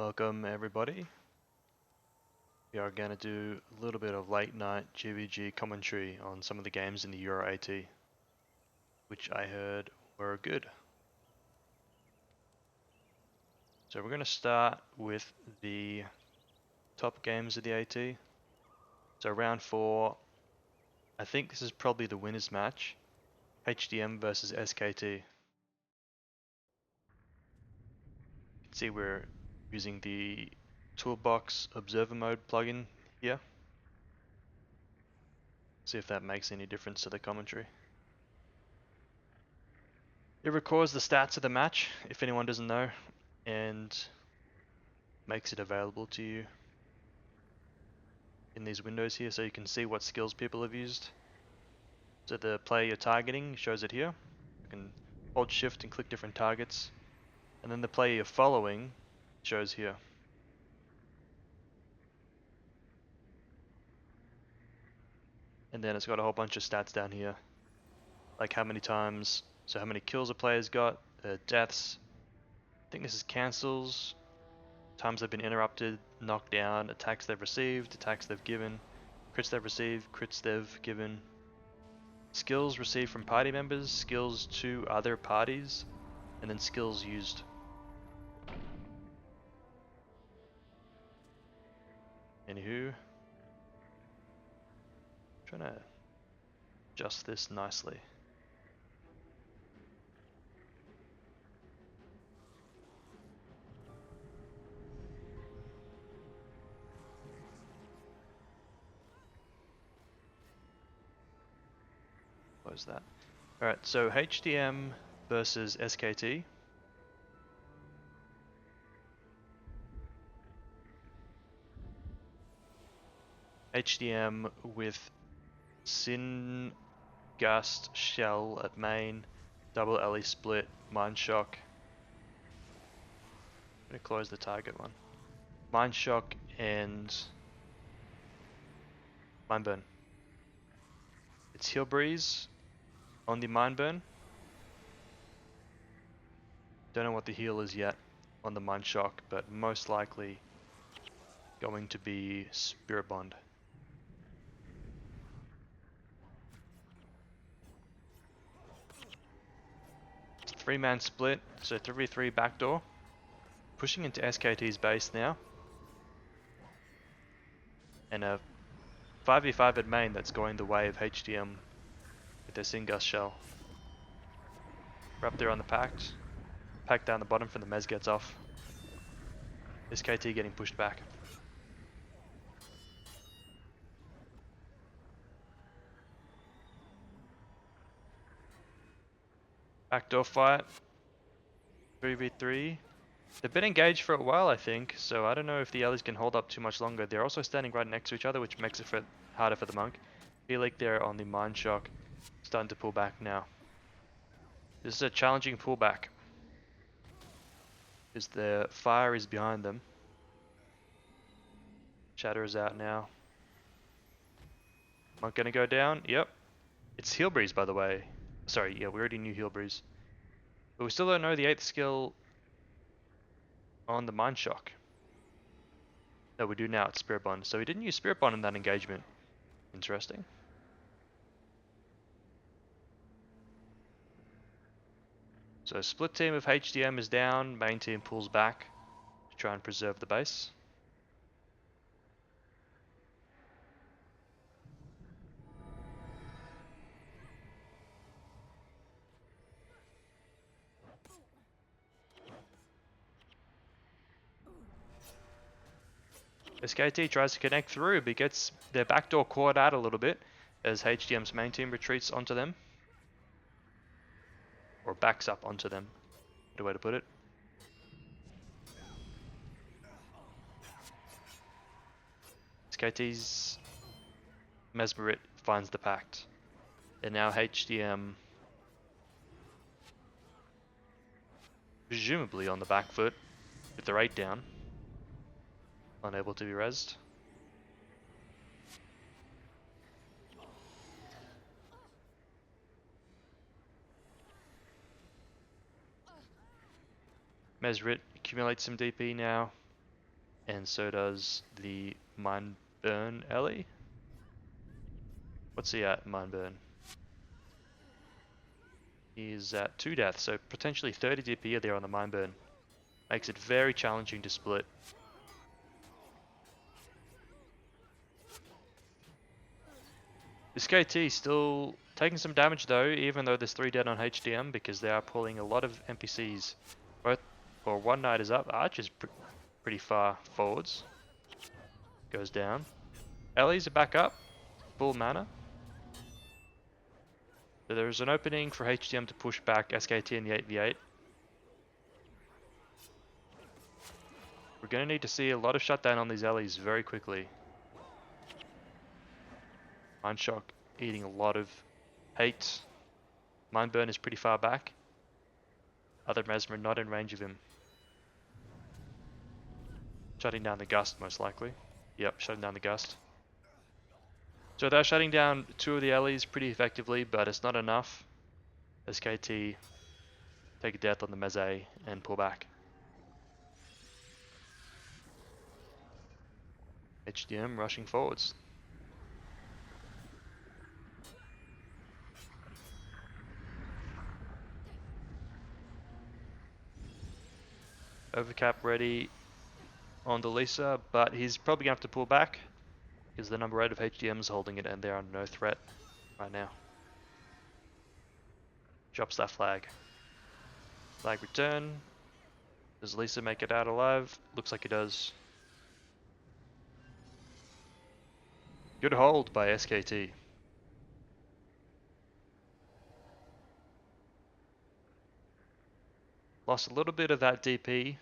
Welcome everybody. We are going to do a little bit of late night GvG commentary on some of the games in the Euro AT, which I heard were good. So we're going to start with the top games of the AT. So round 4, I think this is probably the winner's match, HDM versus SKT. You can see we're using the Toolbox Observer Mode plugin here. See if that makes any difference to the commentary. It records the stats of the match, if anyone doesn't know, and makes it available to you in these windows here so you can see what skills people have used. So the player you're targeting shows it here. You can hold shift and click different targets, and then the player you're following shows here. And then it's got a whole bunch of stats down here, like how many times, so how many kills a player's got, deaths, I think this is cancels, times they've been interrupted, knocked down, attacks they've received, attacks they've given, crits they've received, crits they've given, skills received from party members, skills to other parties, and then skills used. Anywho, trying to adjust this nicely. Close that. Alright, so HDM versus SKT. HDM with Sin, Gust, Shell at main, double LE split, Mind Shock. I'm gonna close the target one. Mind Shock and Mind Burn. It's Heal Breeze on the Mind Burn. Don't know what the heal is yet on the Mind Shock, but most likely going to be Spirit Bond. It's a 3-man split, so 3v3 backdoor. Pushing into SKT's base now. And a 5v5 at main that's going the way of HDM with their Sin Gust Shell. We're up there on the Pact. Pact down the bottom from the Mez gets off. SKT getting pushed back. Backdoor fight. 3v3. They've been engaged for a while, I think, so I don't know if the allies can hold up too much longer. They're also standing right next to each other, which makes it harder for the monk. Feel like they're on the Mind Shock, starting to pull back now. This is a challenging pullback, because the fire is behind them. Shatter is out now. Monk gonna go down? Yep. It's Heal Breeze, by the way. Sorry, yeah, we already knew Heal Breeze. But we still don't know the 8th skill on the Mind Shock. No, we do now, it's Spirit Bond. So we didn't use Spirit Bond in that engagement. Interesting. So split team of HDM is down, main team pulls back to try and preserve the base. SKT tries to connect through, but gets their backdoor caught out a little bit as HDM's main team retreats onto them. Or backs up onto them, better way to put it. SKT's Mesmerit finds the Pact. And now HDM presumably on the back foot with the 8 down. Unable to be rezzed. Mesrit accumulates some DP now. And so does the Mine Burn Ellie. What's he at, Mine Burn? He's at 2 deaths, so potentially 30 DP there on the Mine Burn. Makes it very challenging to split. This KT still taking some damage though, even though there's 3 dead on HDM, because they are pulling a lot of NPCs. One knight is up, Archer's pretty far forwards. Goes down. Ellie's back up, full mana. So there's an opening for HDM to push back SKT in the 8v8. We're going to need to see a lot of shutdown on these Ellies very quickly. Mind Shock eating a lot of hate. Mind Burn is pretty far back. Other Mesmer not in range of him. Shutting down the Gust most likely. Yep, shutting down the Gust. So they're shutting down 2 of the Ellies pretty effectively, but it's not enough. SKT take a death on the Meze and pull back. HDM rushing forwards. Overcap ready on the Lisa, but he's probably going to have to pull back because the number 8 of HDM is holding it and they're under no threat right now. Drops that flag. Flag return. Does Lisa make it out alive? Looks like he does. Good hold by SKT. Lost a little bit of that DP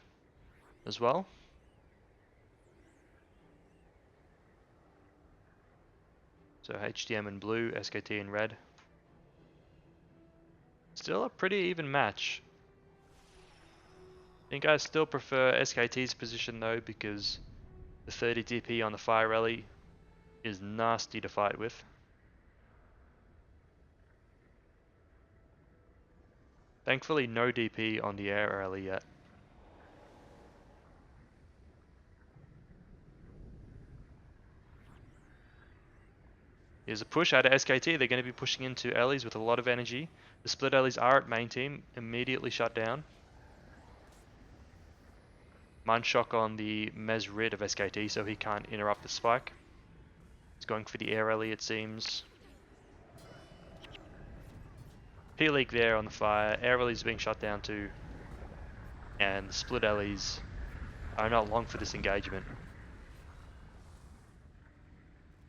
as well. So HDM in blue, SKT in red. Still a pretty even match. I think I still prefer SKT's position though, because the 30 DP on the fire rally is nasty to fight with. Thankfully no DP on the air rally yet. Here's a push out of SKT. They're going to be pushing into Ellies with a lot of energy. The split Ellies are at main team, immediately shut down. Mind Shock on the Mesrid of SKT, so he can't interrupt the spike. He's going for the air rally, it seems. P-Leak there on the fire. Air rally's being shut down too. And the split Ellies are not long for this engagement.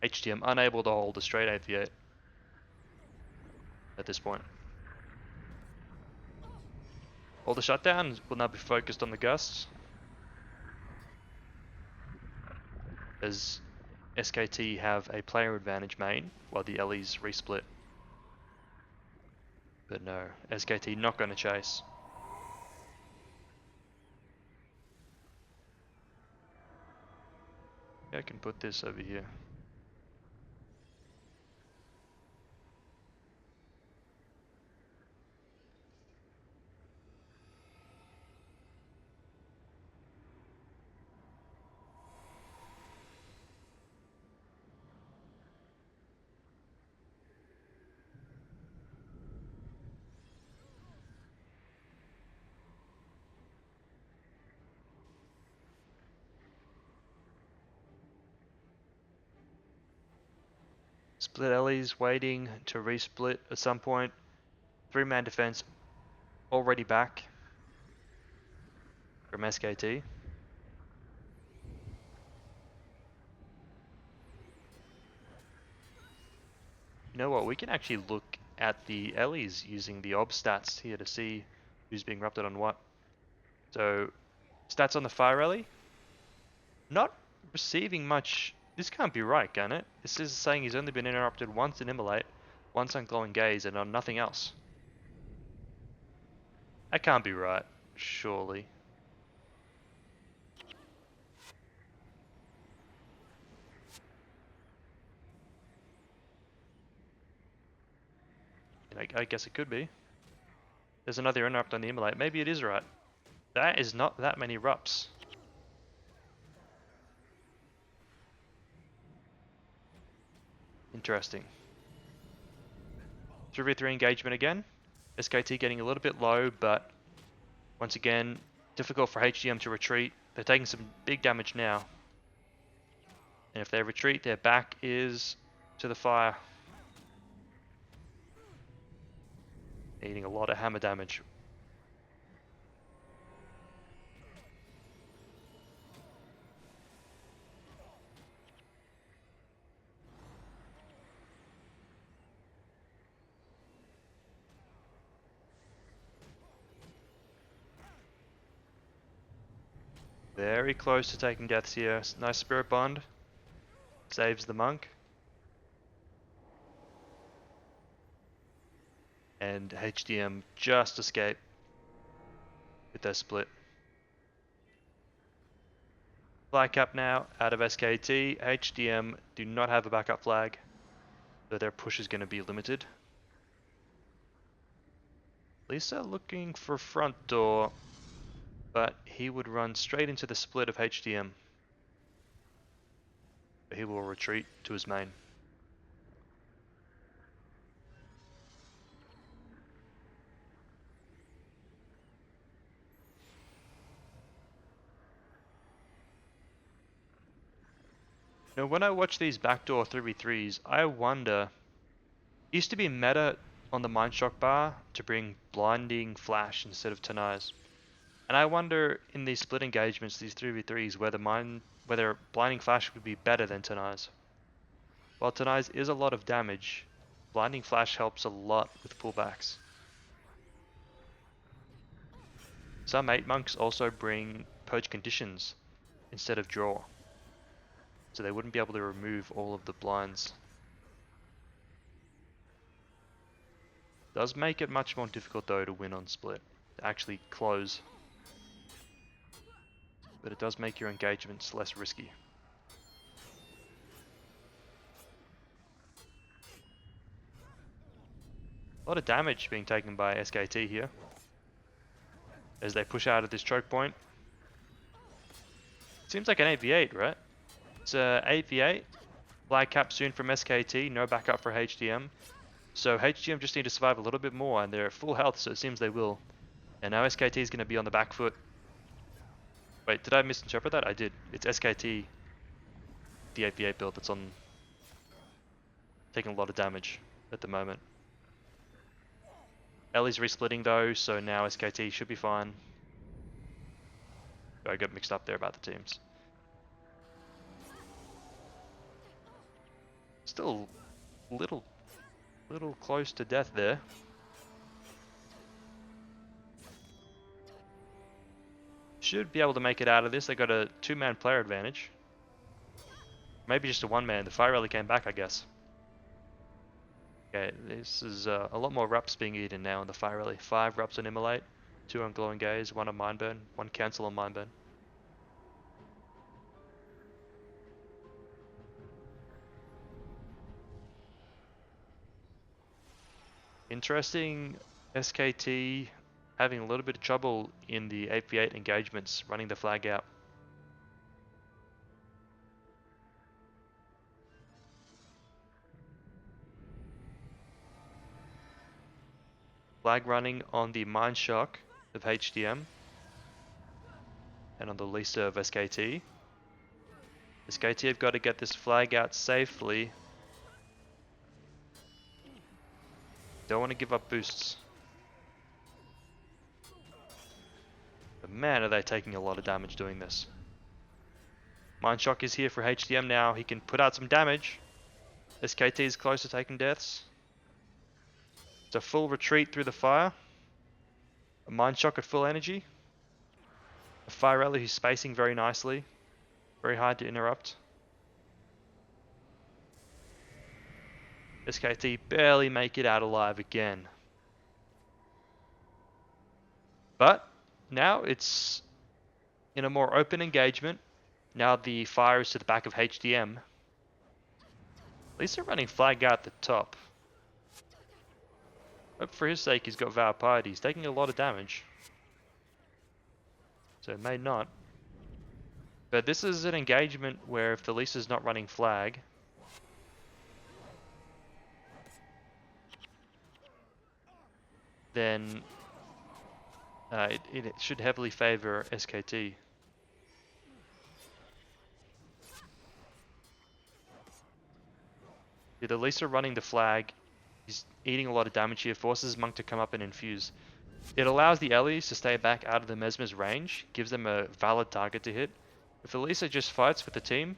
HDM unable to hold a straight 8v8 at this point. All the shutdown will now be focused on the Gusts, as SKT have a player advantage main while the Ellies resplit. But no, SKT not going to chase. Yeah, I can put this over here. Split Ellies waiting to resplit at some point. 3-man defense already back from SKT. You know what, we can actually look at the Ellies using the ob stats here to see who's being erupted on what. So, stats on the fire rally. Not receiving much. This can't be right, can it? This is saying he's only been interrupted once in Immolate, once on Glowing Gaze, and on nothing else. That can't be right, surely. I guess it could be. There's another interrupt on the Immolate. Maybe it is right. That is not that many erupts. Interesting. 3v3 engagement again. SKT getting a little bit low, but once again, difficult for HDM to retreat. They're taking some big damage now. And if they retreat, their back is to the fire. Eating a lot of hammer damage. Very close to taking deaths here. Nice spirit bond. Saves the monk. And HDM just escape with their split. Flag cap now out of SKT. HDM do not have a backup flag, so their push is going to be limited. Lisa looking for front door, but he would run straight into the split of HDM. But he will retreat to his main. Now, when I watch these backdoor 3v3s, I wonder, it used to be meta on the Mind Shock bar to bring Blinding Flash instead of Tenai's. And I wonder in these split engagements, these 3v3s, whether Blinding Flash would be better than Tenai's. While Tenai's is a lot of damage, Blinding Flash helps a lot with pullbacks. Some 8 monks also bring Purge Conditions instead of Draw, so they wouldn't be able to remove all of the blinds. Does make it much more difficult though to win on split, to actually close. But it does make your engagements less risky. A lot of damage being taken by SKT here as they push out of this choke point. Seems like an 8v8, right? It's a 8v8. Flag cap soon from SKT, no backup for HDM. So HDM just need to survive a little bit more, and they're at full health, so it seems they will. And now SKT is going to be on the back foot. Wait, did I misinterpret that? I did. It's SKT, the 8v8 build, that's on taking a lot of damage at the moment. Ellie's resplitting though, so now SKT should be fine. I got mixed up there about the teams. Still little close to death there. Should be able to make it out of this. They got a 2-man player advantage. Maybe just a 1-man. The fire rally came back, I guess. Okay, this is a lot more reps being eaten now in the fire rally. 5 reps on Immolate, 2 on Glowing Gaze, 1 on Mindburn, 1 cancel on Mindburn. Interesting, SKT having a little bit of trouble in the 8v8 engagements, running the flag out. Flag running on the Mind Shock of HDM and on the Lisa of SKT. SKT have got to get this flag out safely. Don't want to give up boosts. But man, are they taking a lot of damage doing this. Mind Shock is here for HDM now. He can put out some damage. SKT is close to taking deaths. It's a full retreat through the fire. A Mind Shock at full energy. A Fire Rally who's spacing very nicely. Very hard to interrupt. SKT barely make it out alive again. But now it's in a more open engagement. Now the fire is to the back of HDM. At least they're running flag out the top. Hope for his sake he's got Vow Piety. He's taking a lot of damage. So it may not. But this is an engagement where if the Lisa's not running flag, then it should heavily favor SKT. Yeah, the Lisa running the flag, he's eating a lot of damage here, forces Monk to come up and infuse. It allows the Ellies to stay back out of the Mesmer's range, gives them a valid target to hit. If the Lisa just fights with the team,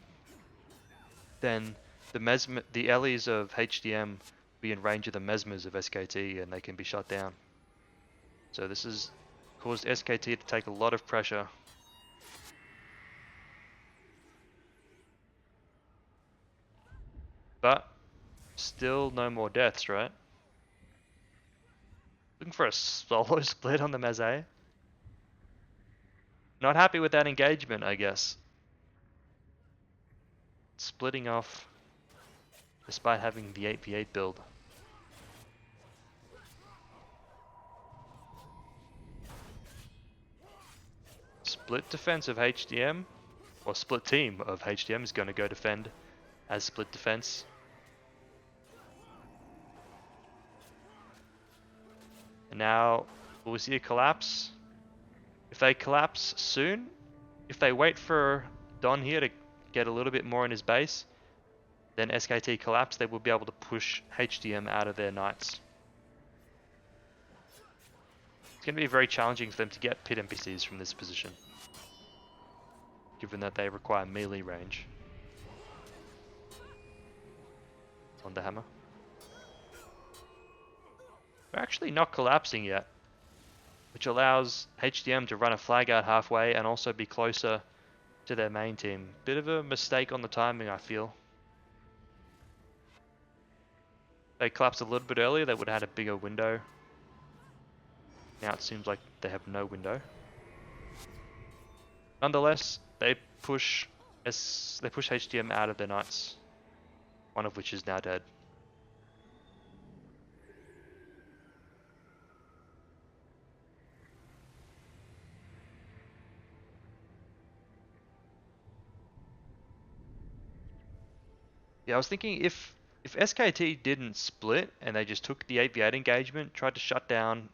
then the Ellies of HDM be in range of the Mesmers of SKT and they can be shut down. So this has caused SKT to take a lot of pressure. But still no more deaths, right? Looking for a solo split on the Meze. Not happy with that engagement, I guess. Splitting off despite having the 8v8 build. Split defense of HDM, or split team of HDM is going to go defend as split defense. And now, will we see a collapse? If they collapse soon, if they wait for Don here to get a little bit more in his base, then SKT collapse, they will be able to push HDM out of their knights. It's going to be very challenging for them to get pit NPCs from this position, given that they require melee range on the hammer. They're actually not collapsing yet, which allows HDM to run a flag out halfway and also be closer to their main team. Bit of a mistake on the timing, I feel. They collapsed a little bit earlier, they would have had a bigger window. Now it seems like they have no window. Nonetheless, they push HDM out of their knights, one of which is now dead. Yeah, I was thinking if SKT didn't split and they just took the 8v8 engagement, tried to shut down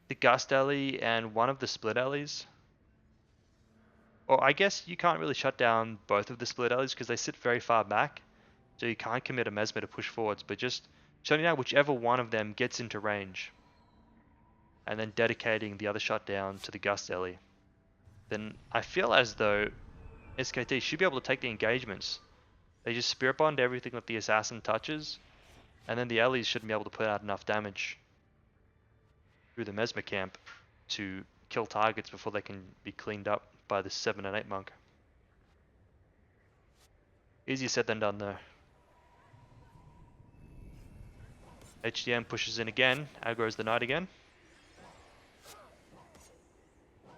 the Gust Alley and one of the split alleys. Or I guess you can't really shut down both of the split alleys because they sit very far back. So you can't commit a Mesmer to push forwards, but just shutting down whichever one of them gets into range. And then dedicating the other shutdown to the Gust Alley. Then I feel as though SKT should be able to take the engagements. They just Spirit Bond everything that the Assassin touches, and then the Allies shouldn't be able to put out enough damage through the Mesmer camp to kill targets before they can be cleaned up by the 7 and 8 monk. Easier said than done though. HDM pushes in again, aggro's the knight again.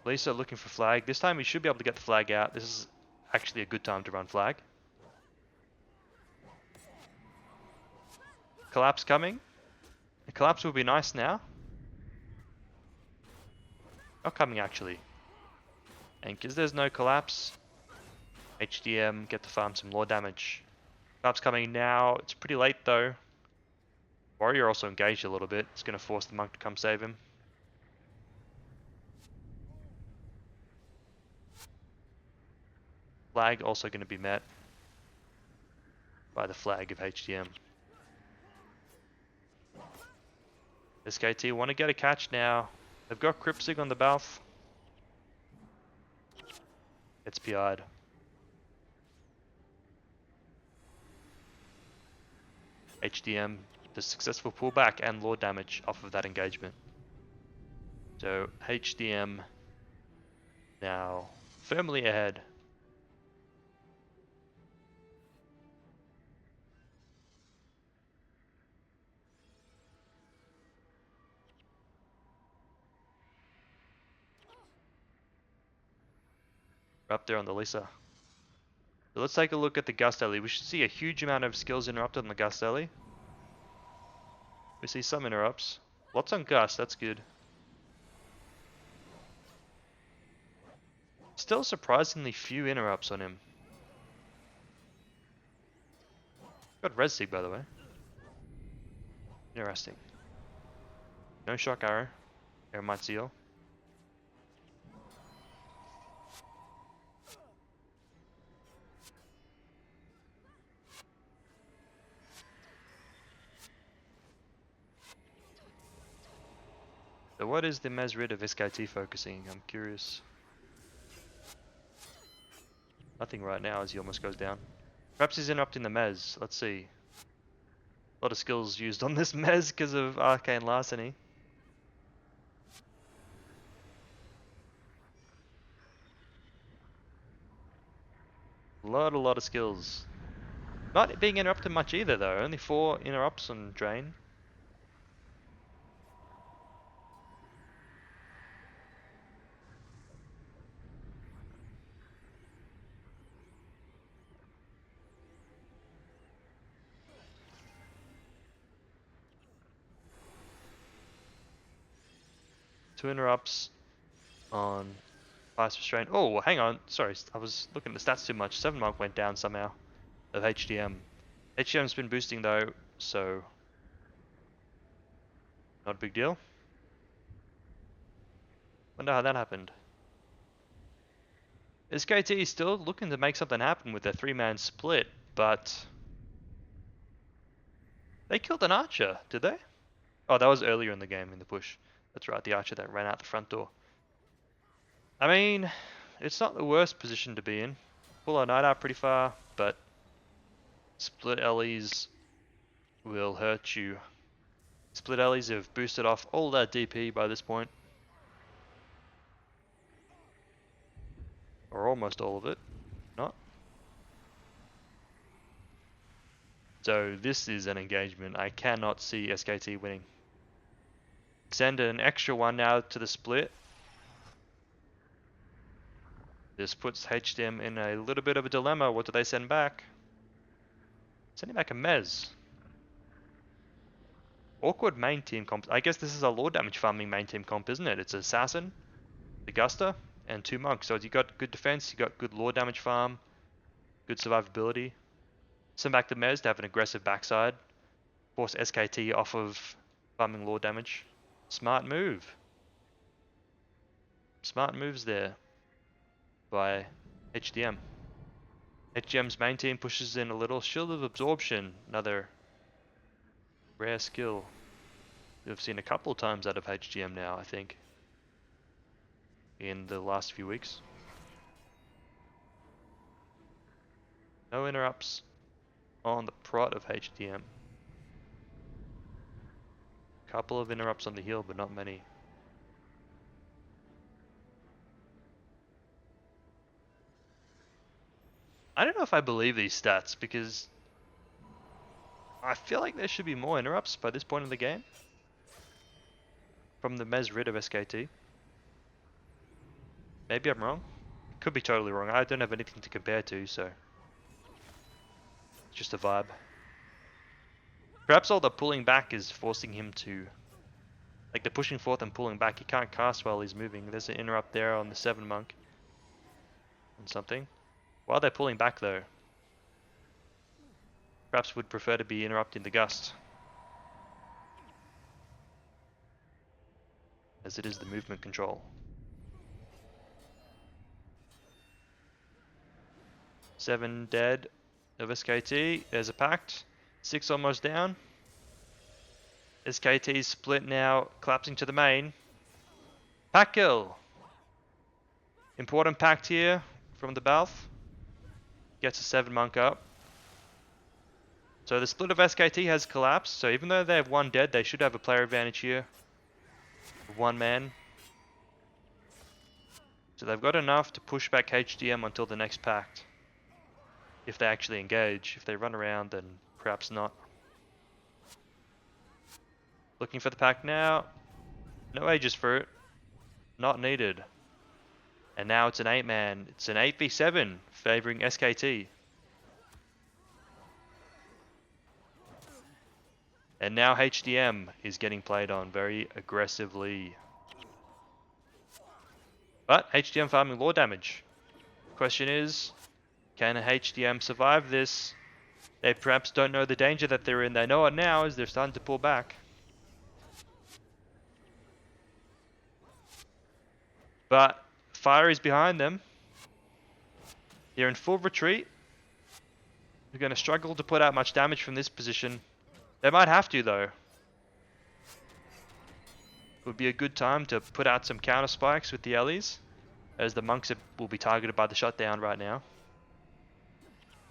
Lisa looking for flag. This time he should be able to get the flag out. This is actually a good time to run flag. Collapse coming. The collapse will be nice now. Not coming actually. And because there's no collapse, HDM get to farm some lore damage. Collapse coming now. It's pretty late though. Warrior also engaged a little bit. It's going to force the monk to come save him. Flag also going to be met by the flag of HDM. SKT want to get a catch now. They've got Cryptsig on the Balf. It's PI'd. HDM, the successful pullback and lore damage off of that engagement. So HDM now firmly ahead. We're up there on the Lisa. So let's take a look at the Gust Alley. We should see a huge amount of skills interrupted on the Gust Alley. We see some interrupts. Lots on Gust, that's good. Still surprisingly few interrupts on him. Got Res Sig by the way. Interesting. No shock arrow. Eremite Seal. So what is the Mesrid of SKT focusing? I'm curious. Nothing right now as he almost goes down. Perhaps he's interrupting the Mez. Let's see. A lot of skills used on this Mez because of Arcane Larceny. A lot of skills. Not being interrupted much either though. Only 4 interrupts on Drain. Two interrupts on Ice Restraint. Oh, hang on. Sorry, I was looking at the stats too much. 7 mark went down somehow of HDM. HDM's been boosting though, so not a big deal. Wonder how that happened. SKT is still looking to make something happen with their 3-man split, but they killed an archer, did they? Oh, that was earlier in the game in the push. That's right, the archer that ran out the front door. I mean, it's not the worst position to be in. Pull our knight out pretty far, but split LEs will hurt you. Split LEs have boosted off all that DP by this point. Or almost all of it. Not. So this is an engagement. I cannot see SKT winning. Send an extra one now to the split. This puts HDM in a little bit of a dilemma. What do they send back? Sending back a Mez. Awkward main team comp. I guess this is a lore damage farming main team comp, isn't it? It's Assassin, Augusta, and 2 monks. So you got good defense, you got good lore damage farm, good survivability. Send back the Mez to have an aggressive backside. Force SKT off of farming lore damage. Smart move. Smart moves there by HDM. HDM's main team pushes in a little Shield of Absorption, another rare skill we've seen a couple times out of HDM now, I think, in the last few weeks. No interrupts on the prot of HDM. Couple of interrupts on the heal, but not many. I don't know if I believe these stats because I feel like there should be more interrupts by this point in the game from the Mesrid of SKT. Maybe I'm wrong. Could be totally wrong. I don't have anything to compare to, so it's just a vibe. Perhaps all the pulling back is forcing him to, like the pushing forth and pulling back. He can't cast while he's moving. There's an interrupt there on the 7 monk and something. While they're pulling back though, perhaps would prefer to be interrupting the gust, as it is the movement control. 7 dead of SKT. There's a pact. 6 almost down. SKT split now, collapsing to the main. Pact kill. Important pact here from the Balth. Gets a 7 monk up. So the split of SKT has collapsed. So even though they have 1 dead, they should have a player advantage here. 1 man. So they've got enough to push back HDM until the next pact. If they actually engage. If they run around, then perhaps not. Looking for the pact now. No ages for it. Not needed. And now it's an 8-man. It's an 8v7 favoring SKT. And now HDM is getting played on very aggressively. But HDM farming lore damage. Question is, can HDM survive this? They perhaps don't know the danger that they're in. They know it now as they're starting to pull back. But fire is behind them. They're in full retreat. They're going to struggle to put out much damage from this position. They might have to, though. It would be a good time to put out some counter spikes with the Ellies, as the monks will be targeted by the shutdown right now.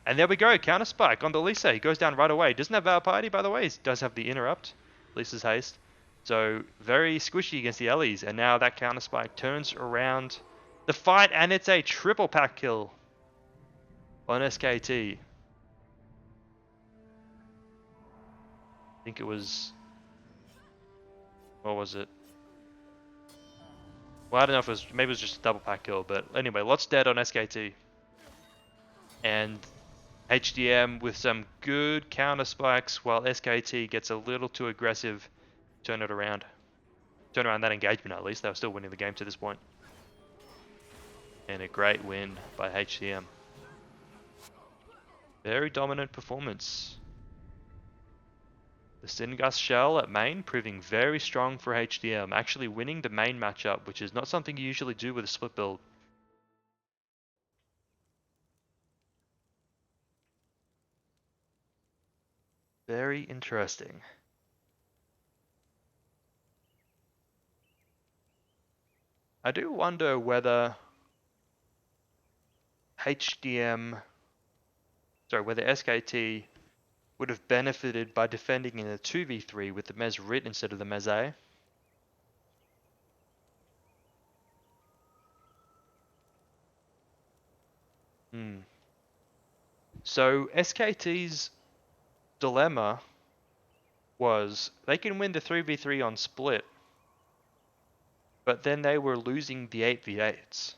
And there we go, counter spike on the Lisa. He goes down right away. Doesn't have Vow Piety, by the way. He does have the interrupt. Lisa's haste. So very squishy against the Ellies. And now that counter spike turns around the fight, and it's a triple pack kill on SKT. I think it was... What was it? Well, I don't know if it was... Maybe it was just a double pack kill. But anyway, lots dead on SKT. And HDM with some good counter spikes, while SKT gets a little too aggressive. Turn it around. Turn around that engagement at least. They were still winning the game to this point. And a great win by HDM. Very dominant performance. The Singust Shell at main proving very strong for HDM. Actually winning the main matchup, which is not something you usually do with a split build. Very interesting. I do wonder whether whether SKT would have benefited by defending in a 2v3 with the Mez Rit instead of the Mez A. So SKT's dilemma was they can win the 3v3 on split, but then they were losing the 8v8s.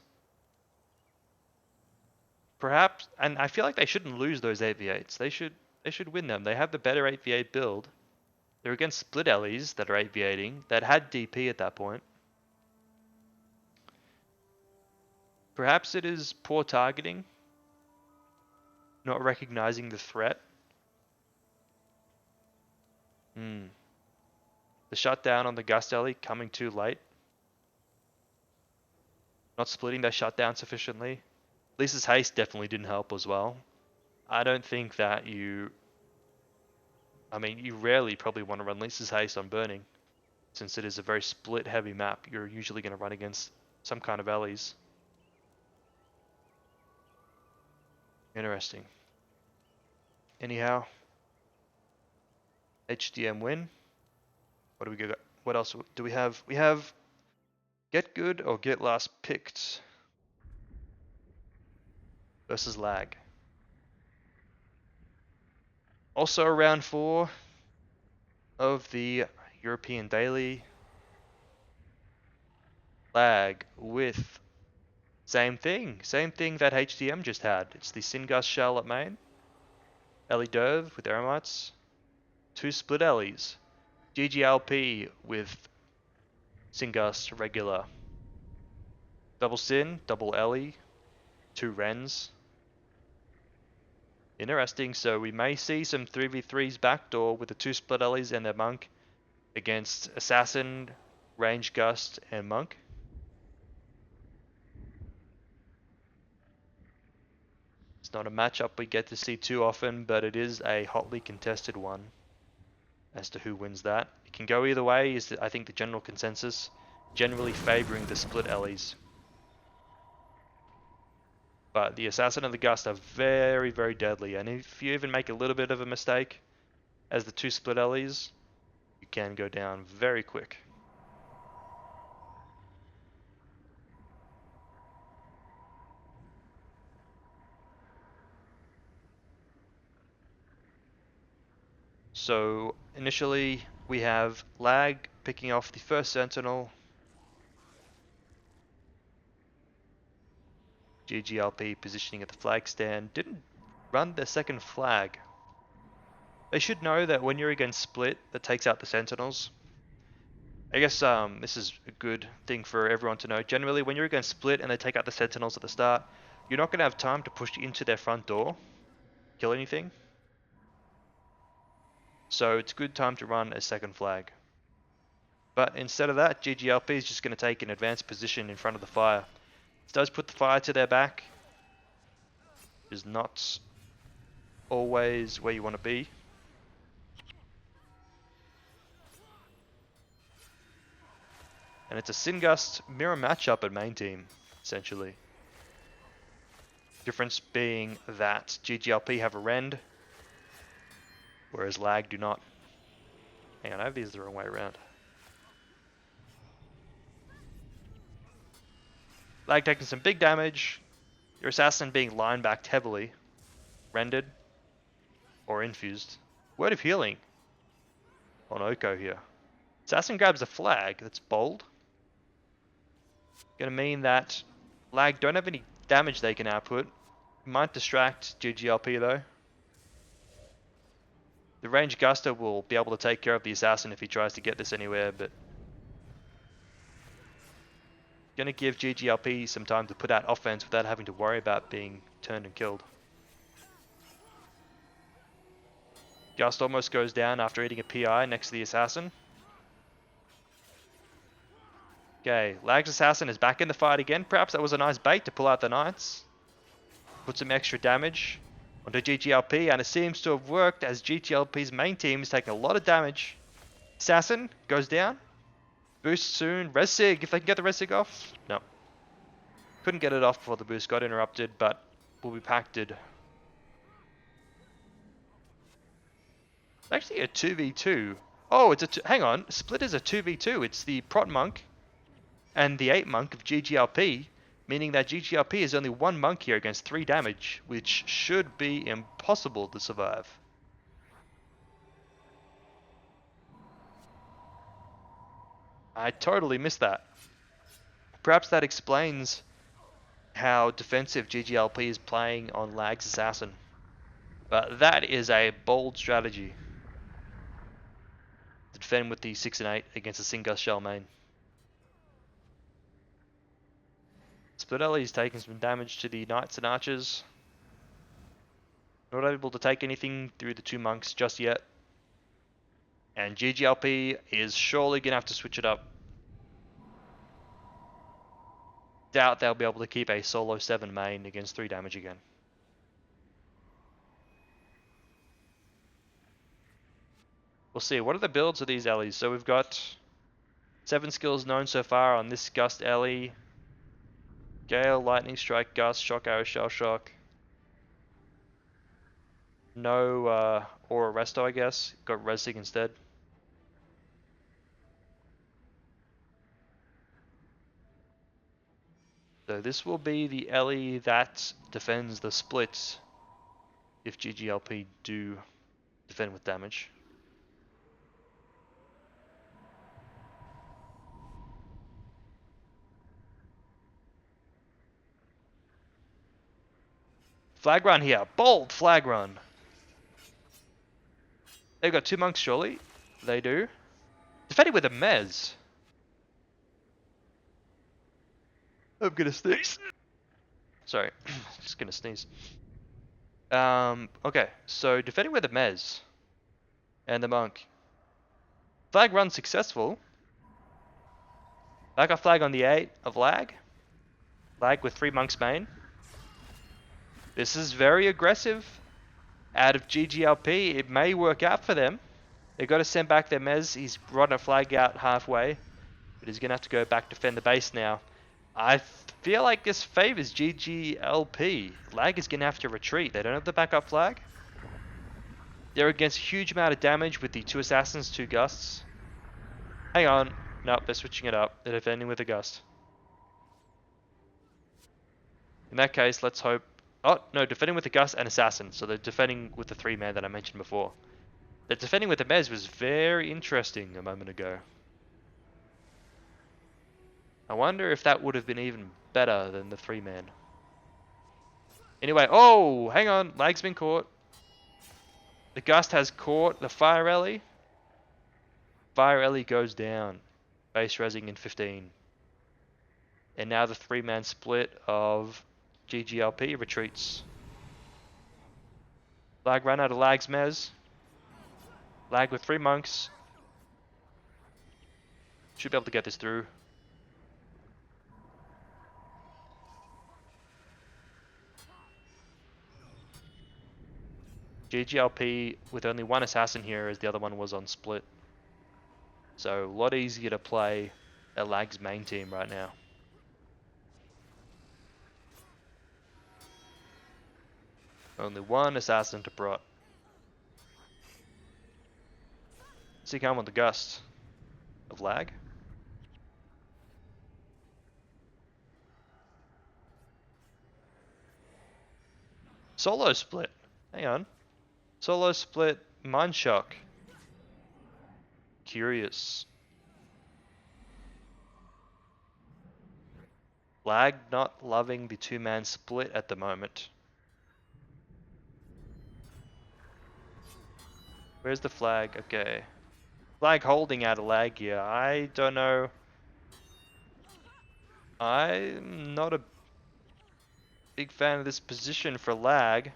Perhaps, and I feel like they shouldn't lose those 8v8s. They should win them. They have the better 8v8 build. They're against split Ellies that are 8v8ing, that had DP at that point. Perhaps it is poor targeting, not recognizing the threat. The shutdown on the Gust Ellie coming too late. Not splitting their shutdown sufficiently. Lisa's haste definitely didn't help as well. I don't think that you rarely probably want to run Lisa's haste on burning, since it is a very split heavy map. You're usually going to run against some kind of Ellies. Interesting. Anyhow, HDM win. What do we got? What else do we have? We have Get Good or Get Last Picked versus Lag. Also round 4 of the European Daily. Lag with same thing that HDM just had. It's the Singust Shell at main. Ellie Derv with Eremites. 2 split Ellies. ggLP with Singust regular. Double Sin, double Ellie, 2 Rens. Interesting, so we may see some 3v3s backdoor with the 2 split Ellies and their Monk against Assassin, Range Gust, and Monk. It's not a matchup we get to see too often, but it is a hotly contested one. As to who wins that, it can go either way, is I think the general consensus, generally favoring the split Ellies. But the Assassin and the Gust are very, very deadly, and if you even make a little bit of a mistake as the 2 split Ellies, you can go down very quick. So initially we have Lag picking off the first Sentinel. ggLP positioning at the flag stand. Didn't run their second flag. They should know that when you're against split, that takes out the Sentinels. I guess this is a good thing for everyone to know. Generally, when you're against split and they take out the Sentinels at the start, you're not going to have time to push into their front door, kill anything. So it's a good time to run a second flag. But instead of that, ggLP is just going to take an advanced position in front of the fire. It does put the fire to their back. It is not always where you want to be. And it's a Singust mirror matchup at main team, essentially. Difference being that ggLP have a rend, whereas lag do not. Hang on, I have these the wrong way around. Lag taking some big damage, your assassin being line backed heavily, rendered, or infused. Word of healing on Oko here. Assassin grabs a flag, that's bold. Gonna mean that lag don't have any damage they can output. Might distract ggLP though. The range Guster will be able to take care of the assassin if he tries to get this anywhere, but gonna give ggLP some time to put out offense without having to worry about being turned and killed. Gust almost goes down after eating a PI next to the assassin. Okay, Lag's assassin is back in the fight again. Perhaps that was a nice bait to pull out the knights. Put some extra damage onto ggLP, and it seems to have worked as ggLP's main team is taking a lot of damage. Assassin goes down. Boost soon. Res Sig, if they can get the Res Sig off. No. Couldn't get it off before the boost got interrupted, but will be pacted. Actually a 2v2. Oh, it's a hang on. Split is a 2v2. It's the Prot Monk and the 8 Monk of ggLP, meaning that ggLP is only 1 monk here against 3 damage, which should be impossible to survive. I totally missed that. Perhaps that explains how defensive ggLP is playing on Lag's assassin. But that is a bold strategy to defend with the 6 and 8 against a Singust shell main. Split Ellie is taking some damage to the knights and archers. Not able to take anything through the 2 monks just yet. And ggLP is surely going to have to switch it up. Doubt they'll be able to keep a solo 7 main against 3 damage again. We'll see. What are the builds of these Ellies? So we've got 7 skills known so far on this Gust Ellie. Gale, Lightning Strike, Gust, Shock Arrow, Shell Shock. No Aura Resto, I guess. Got Resig instead. So this will be the Ellie that defends the splits if ggLP do defend with damage. Flag run here. Bold flag run. They've got 2 monks, surely. They do. Defending with a Mez. I'm gonna sneeze. Sorry. Just gonna sneeze. Okay. So, defending with a Mez. And the monk. Flag run successful. Backup flag on the 8 of Lag. Lag with 3 monks main. This is very aggressive. Out of ggLP, it may work out for them. They've got to send back their Mez. He's run a flag out halfway. But he's going to have to go back defend the base now. I feel like this favors ggLP. Lag is going to have to retreat. They don't have the backup flag. They're against a huge amount of damage with the 2 assassins, 2 gusts. Hang on. Nope, they're switching it up. They're defending with a gust. In that case, let's hope... Oh, no, defending with the Gust and Assassin. So they're defending with the 3-man that I mentioned before. The defending with the Mez was very interesting a moment ago. I wonder if that would have been even better than the 3-man. Anyway, oh, hang on. Lag's been caught. The Gust has caught the Fire Ellie. Fire Ellie goes down. Base resing in 15. And now the 3-man split of ggLP retreats. Lag ran out of Lag's Mez. Lag with 3 monks. Should be able to get this through. ggLP with only one assassin here as the other one was on split. So a lot easier to play a Lag's main team right now. Only one assassin to prot. See come with the gust of Lag. Solo split. Hang on. Solo split Mind Shock. Curious. Lag not loving the two-man split at the moment. Where's the flag? Okay. Flag holding out of Lag here. I don't know. I'm not a big fan of this position for Lag.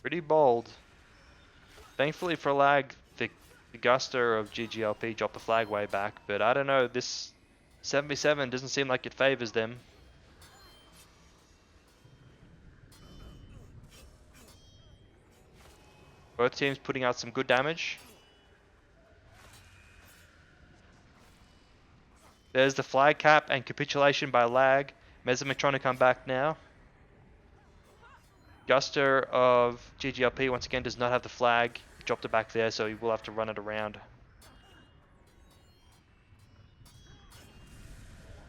Pretty bold. Thankfully for Lag, the Guster of ggLP dropped the flag way back, but I don't know, this 77 doesn't seem like it favors them. Both teams putting out some good damage. There's the flag cap and capitulation by Lag. Mesmer trying to come back now. Guster of ggLP once again does not have the flag. He dropped it back there, so he will have to run it around.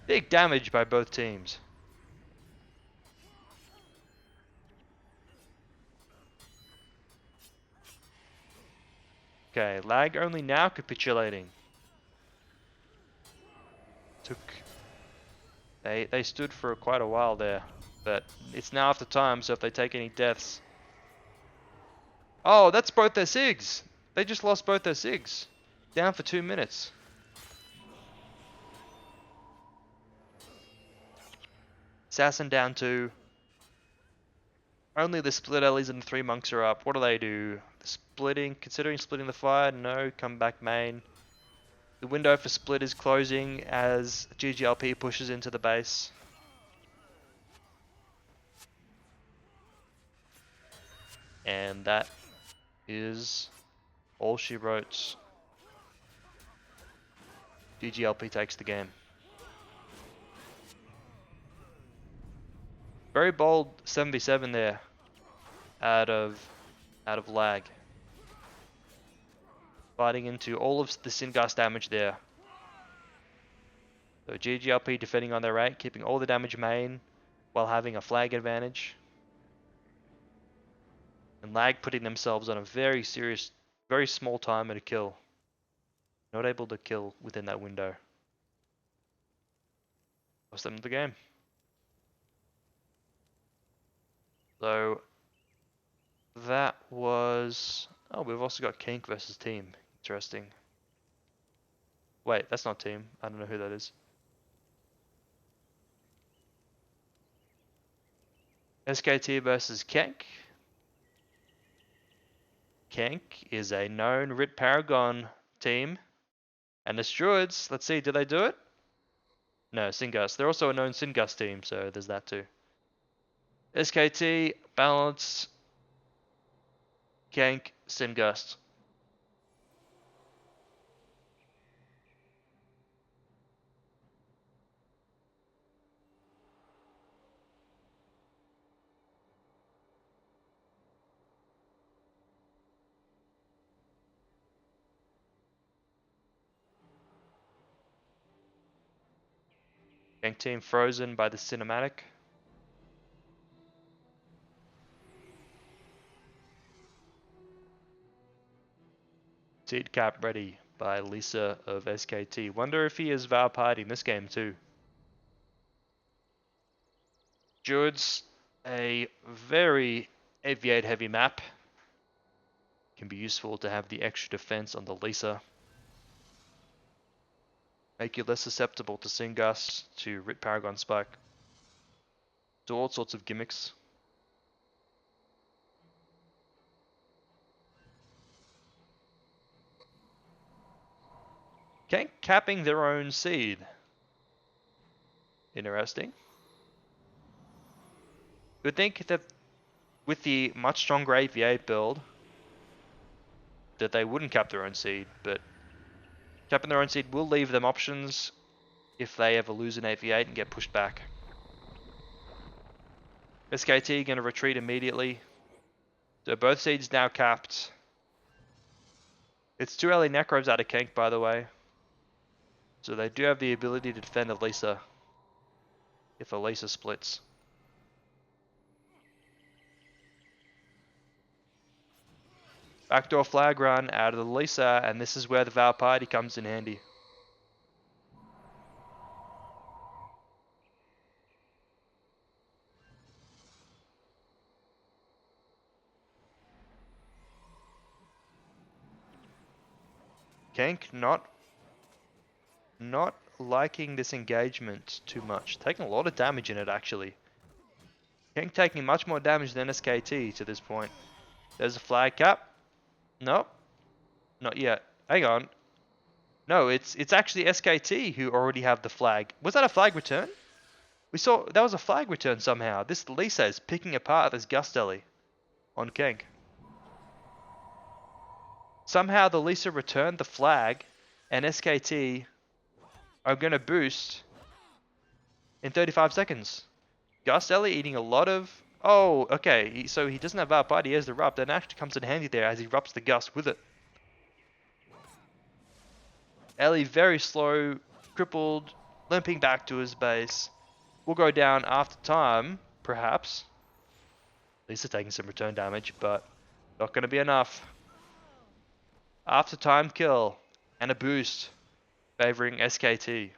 Big damage by both teams. Okay, Lag only now capitulating. They stood for quite a while there, but it's now after time, so if they take any deaths. Oh, that's both their SIGs. They just lost both their SIGs. Down for 2 minutes. Assassin down 2. Only the split Ellies and the 3 monks are up. What do they do? Considering splitting the fight? No, come back main. The window for split is closing as ggLP pushes into the base. And that is all she wrote. ggLP takes the game. Very bold 7v7 there out of Lag. Fighting into all of the Singast damage there. So ggLP defending on their 8, keeping all the damage main while having a flag advantage. And Lag putting themselves on a very small timer to kill. Not able to kill within that window. Lost them the game. So that was... Oh, we've also got QenK versus team. Interesting. Wait, that's not team. I don't know who that is. SKT versus QenK. QenK is a known Rit Paragon team. And the Druids, let's see, did they do it? No, Singust. They're also a known Singust team, so there's that too. SKT, balanced, QenK, Singust. QenK team frozen by the cinematic. Seed cap ready by Lisa of SKT. Wonder if he is Vow Party in this game too. Druids, a very Aviate heavy map. Can be useful to have the extra defense on the Lisa. Make you less susceptible to Singust, to Rit Paragon Spike. Do all sorts of gimmicks. QenK capping their own seed. Interesting. You would think that with the much stronger 8v8 build, that they wouldn't cap their own seed, but capping their own seed will leave them options if they ever lose an 8v8 and get pushed back. SKT going to retreat immediately. So both seeds now capped. It's too early Necros out of QenK, by the way. So they do have the ability to defend Elisa if Elisa splits. Backdoor flag run out of the Elisa, and this is where the Val Party comes in handy. QenK not liking this engagement too much. Taking a lot of damage in it, actually. QenK taking much more damage than SKT to this point. There's a flag cap. Nope. Not yet. Hang on. No, it's actually SKT who already have the flag. Was that a flag return? We saw that was a flag return somehow. This Lisa is picking apart this Gustelli on QenK. Somehow the Lisa returned the flag, and SKT are going to boost in 35 seconds. Gustelli eating a lot of... Oh, okay. So he doesn't have Val Party, he has the Rupt, and it actually comes in handy there as he Rupts the Gust with it. Ellie very slow, crippled, limping back to his base. Will go down after time, perhaps. Lisa taking some return damage, but not going to be enough. After time kill and a boost favoring SKT.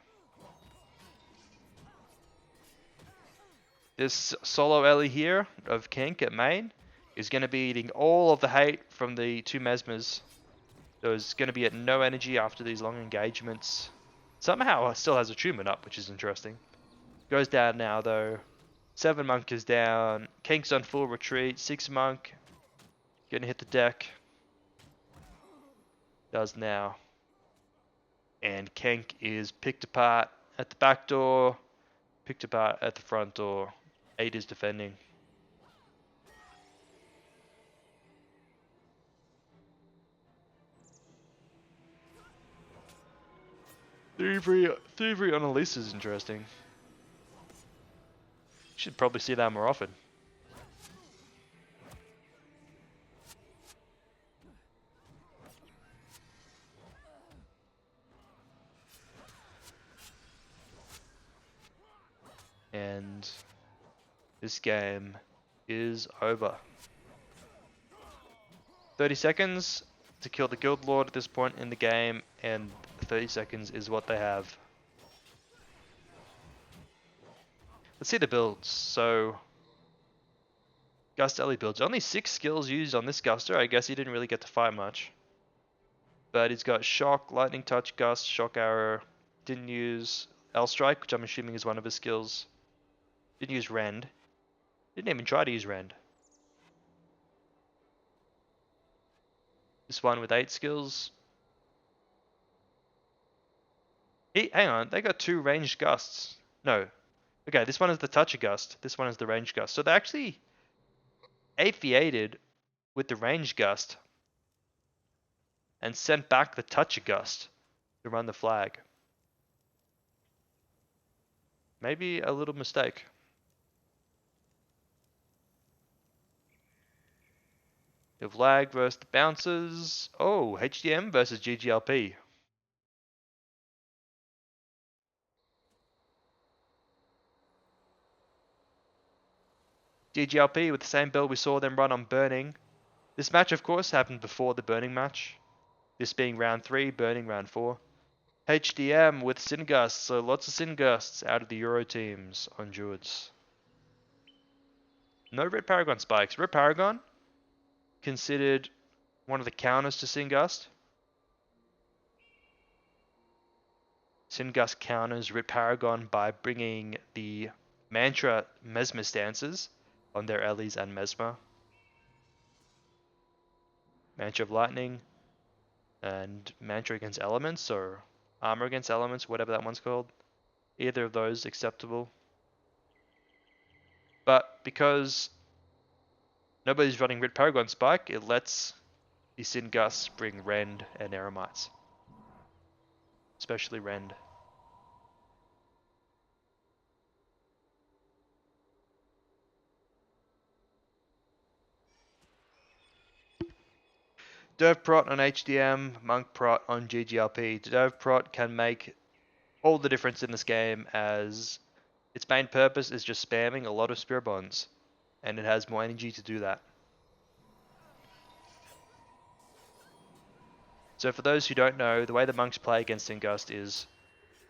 This solo Ellie here of QenK at main is going to be eating all of the hate from the two Mesmers. So it's going to be at no energy after these long engagements. Somehow still has attunement up, which is interesting. Goes down now though. 7 Monk is down. QenK's on full retreat. 6 Monk gonna hit the deck. Does now. And QenK is picked apart at the back door. Picked apart at the front door. 8 is defending. Thievery on Elise is interesting. Should probably see that more often. And this game is over. 30 seconds to kill the Guild Lord at this point in the game, and 30 seconds is what they have. Let's see the builds. So, Gustelli builds. Only 6 skills used on this Guster. I guess he didn't really get to fight much. But he's got Shock, Lightning Touch, Gust, Shock Arrow. Didn't use L Strike, which I'm assuming is one of his skills. Didn't use Rend. Didn't even try to use Rend. This one with 8 skills. Hang on, they got 2 ranged gusts. No. Okay, this one is the Toucher Gust. This one is the ranged gust. So they actually 8v8'd with the ranged gust and sent back the Toucher Gust to run the flag. Maybe a little mistake. You have lag versus the bouncers. Oh, HDM versus ggLP. ggLP with the same build we saw them run on Burning. This match, of course, happened before the Burning match. This being round 3, Burning round 4. HDM with Sin Gusts, so lots of Sin Gusts out of the Euro teams on Druids. No Red Paragon spikes. Red Paragon, considered one of the counters to Sin Gust. Sin Gust counters Red Paragon by bringing the Mantra Mesmer stances on their Ellies and Mesmer. Mantra of Lightning and Mantra against Elements, so Armor against elements, whatever that one's called. Either of those acceptable. But because nobody's running Red Paragon Spike, it lets the Sin Gus bring Rend and Eremites. Especially Rend. Derv Prot on HDM, Monk Prot on ggLP. Derv Prot can make all the difference in this game, as its main purpose is just spamming a lot of Spirit Bonds, and it has more energy to do that. So for those who don't know, the way the monks play against Singust is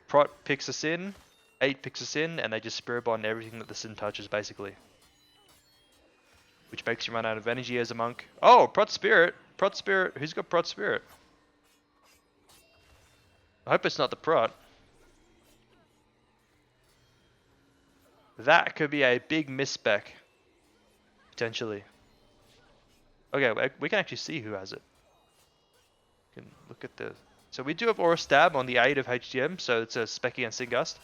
Prot picks a Sin, 8 picks a Sin, and they just Spirit Bond everything that the Sin touches, basically. Which makes you run out of energy as a monk. Oh, Prot Spirit! Prot Spirit! Who's got Prot Spirit? I hope it's not the Prot. That could be a big misspec. Potentially. Okay, we can actually see who has it. We can look at the... So we do have Aura Stab on the 8 of HDM, so it's a spec against Singust.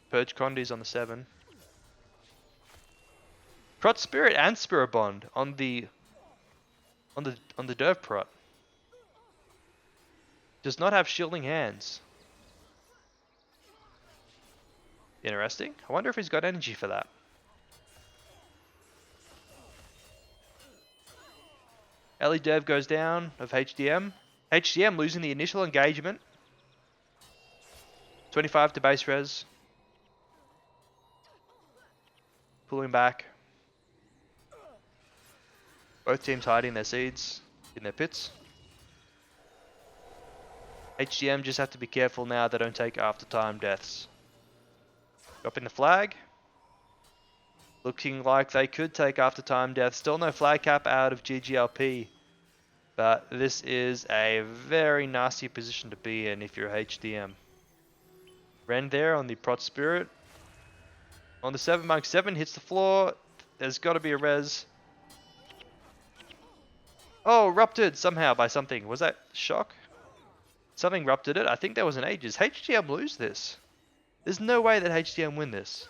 Purge Condi's on the 7. Prot Spirit and Spirit Bond on the Derv Prot. Does not have Shielding Hands. Interesting. I wonder if he's got energy for that. Ellie Dev goes down of HDM. HDM losing the initial engagement. 25 to base res. Pulling back. Both teams hiding their seeds in their pits. HDM just have to be careful now they don't take after time deaths. Dropping the flag. Looking like they could take after time death. Still no flag cap out of ggLP. But this is a very nasty position to be in if you're HDM. Rend there on the Prot Spirit. On the 7 Monk, 7 hits the floor. There's got to be a res. Oh, ruptured somehow by something. Was that shock? Something ruptured it. I think there was an Aegis. HDM lose this. There's no way that HDM win this.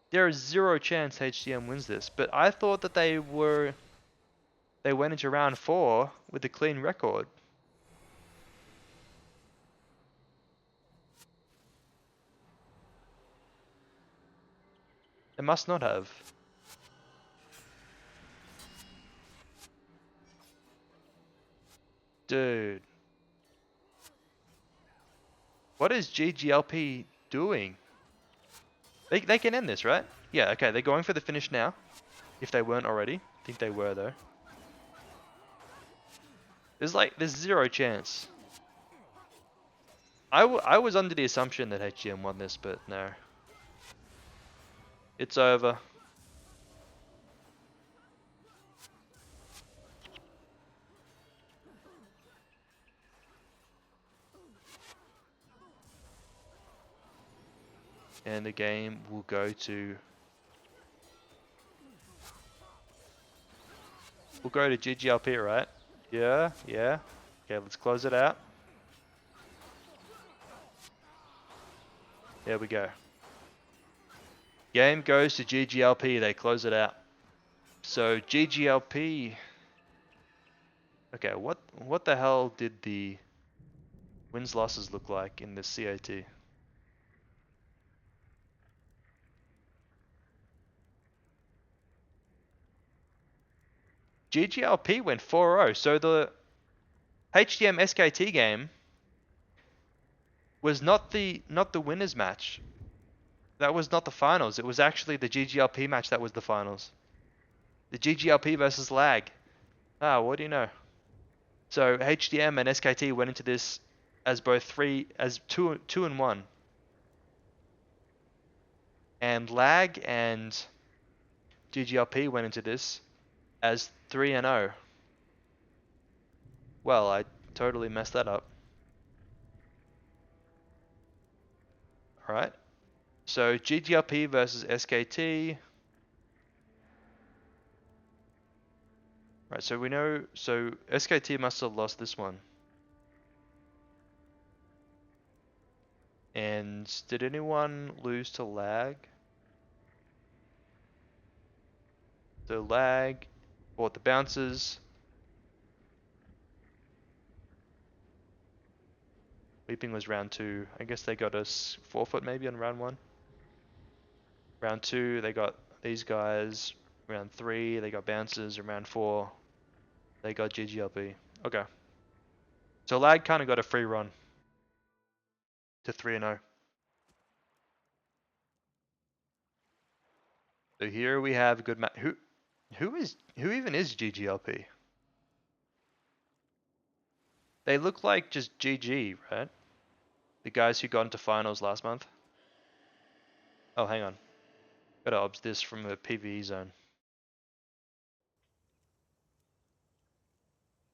There is zero chance HDM wins this, but I thought that they went into round 4 with a clean record. They must not have. Dude. What is ggLP doing? They can end this, right? Yeah, okay, they're going for the finish now. If they weren't already. I think they were, though. There's zero chance. I was under the assumption that HGM won this, but no. It's over. And the game will go to... We'll go to ggLP, right? Yeah, yeah. Okay, let's close it out. There we go. Game goes to ggLP, they close it out. So ggLP... Okay, what the hell did the wins losses look like in this CAT? ggLP went 4-0, so the HDM SKT game was not the winners match. That was not the finals. It was actually the ggLP match that was the finals. The ggLP versus Lag. Ah, what do you know? So HDM and SKT went into this as both two and 1. And Lag and ggLP went into this as 3-0. Well, I totally messed that up. Alright. So ggLP versus SKT. Right, so we know, so SKT must have lost this one. And did anyone lose to lag? So lag, bought the bounces. Weeping was round 2. I guess they got us forfeit maybe on round 1. Round 2, they got these guys. Round 3, they got bounces. And round 4, they got ggLP. Okay. So lag kind of got a free run to 3-0. So here we have a good match. Who even is ggLP? They look like just GG, right? The guys who got into finals last month. Oh, hang on. Gotta obs this from the PvE zone.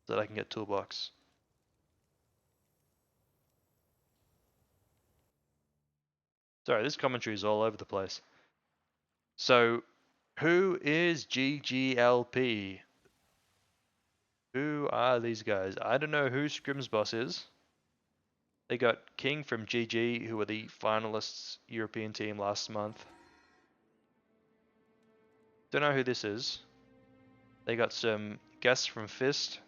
So that I can get toolbox. Sorry, this commentary is all over the place. So, who is ggLP? Who are these guys? I don't know who Scrim's boss is. They got King from GG, who were the finalists European team last month. Don't know who this is. They got some guests from Fist,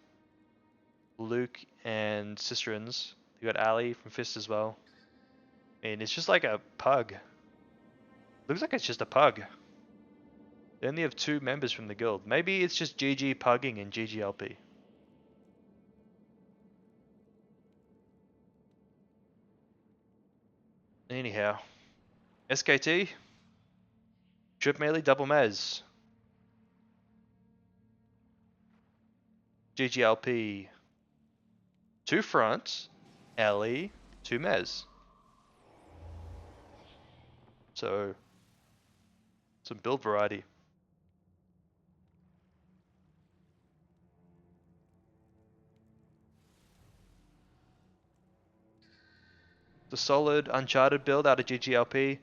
Luke and Cisterns. They got Ali from Fist as well. And it's just like a pug. Looks like it's just a pug. They only have 2 members from the guild. Maybe it's just GG pugging and ggLP. Anyhow. SKT. Trip melee double mez. ggLP. 2 fronts. Ellie. 2 mez. So, some build variety. The solid Uncharted build out of ggLP.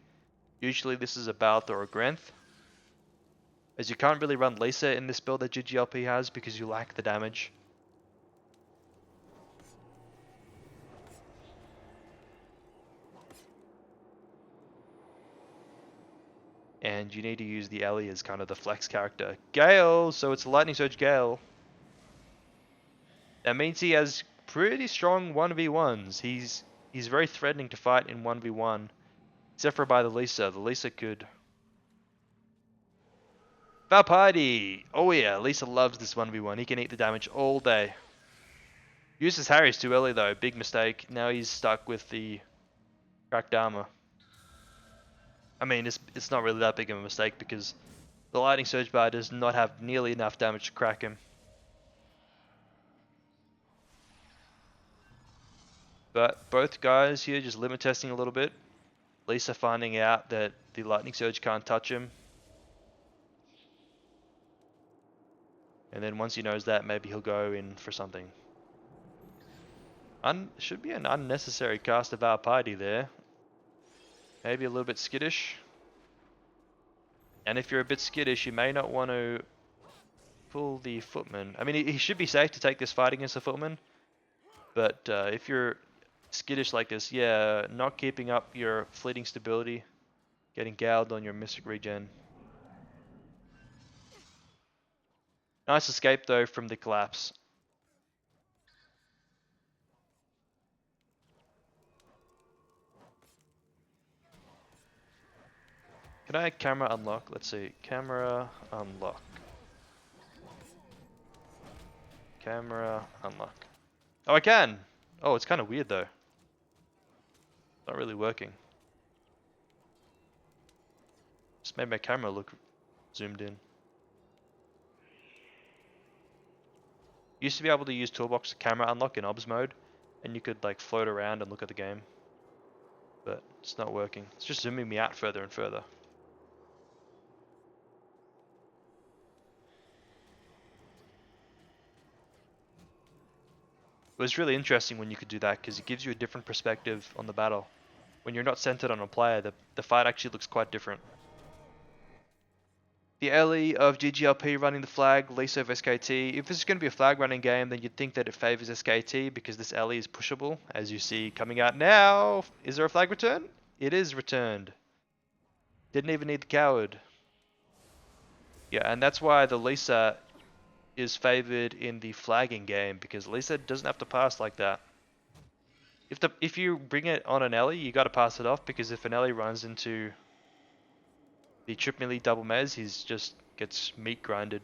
Usually this is a Balth or a Grenth. As you can't really run Lisa in this build that ggLP has because you lack the damage. And you need to use the Ellie as kind of the flex character. Gale! So it's a Lightning Surge Gale. That means he has pretty strong 1v1s. He's very threatening to fight in 1v1. Except for by the Lisa. The Lisa could... Valpardi! Oh yeah, Lisa loves this 1v1. He can eat the damage all day. Uses Harry's too early though. Big mistake. Now he's stuck with the cracked armor. I mean, it's not really that big of a mistake because the Lightning Surge bar does not have nearly enough damage to crack him. But both guys here just limit testing a little bit. Lisa finding out that the Lightning Surge can't touch him. And then once he knows that, maybe he'll go in for something. Should be an unnecessary cast of our party there. Maybe a little bit skittish. And if you're a bit skittish, you may not want to pull the footman. I mean, he should be safe to take this fight against the footman. But if you're skittish like this, yeah, not keeping up your fleeting stability, getting gouged on your mystic regen. Nice escape though from the collapse. Can I camera unlock? Let's see. Camera unlock. Camera unlock. Oh, I can! Oh, it's kind of weird though. Not really working. Just made my camera look zoomed in. Used to be able to use toolbox camera unlock in obs mode, and you could like float around and look at the game. But it's not working. It's just zooming me out further and further. It was really interesting when you could do that because it gives you a different perspective on the battle. When you're not centered on a player, the fight actually looks quite different. The Ellie of ggLP running the flag, Lisa of SKT. If this is going to be a flag running game, then you'd think that it favors SKT because this Ellie is pushable, as you see coming out now. Is there a flag return? It is returned. Didn't even need the coward. Yeah, and that's why the Lisa is favored in the flagging game, because Lisa doesn't have to pass like that. If you bring it on an Ellie, you got to pass it off, because if an Ellie runs into the trip melee double mez, he's just gets meat grinded.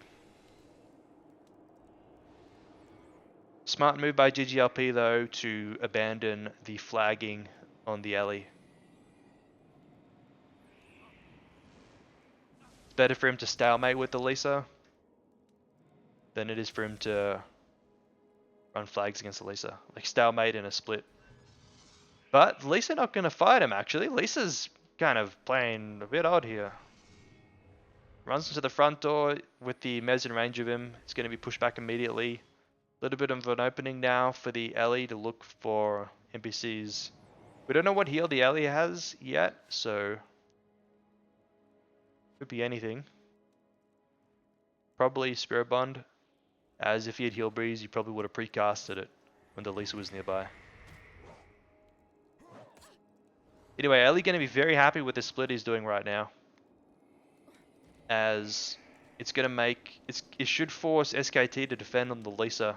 Smart move by ggLP though to abandon the flagging on the Ellie. It's better for him to stalemate with the Lisa than it is for him to run flags against the Lisa. Like stalemate in a split. But Lisa not going to fight him actually. Lisa's kind of playing a bit odd here. Runs into the front door with the Mez in range of him. It's going to be pushed back immediately. A little bit of an opening now for the Ellie to look for NPCs. We don't know what heal the Ellie has yet, so could be anything. Probably Spirit Bond, as if he had Heal Breeze, he probably would have precasted it when the Lisa was nearby. Anyway, Ellie going to be very happy with the split he's doing right now, as it's going to make it should force SKT to defend on the Lisa.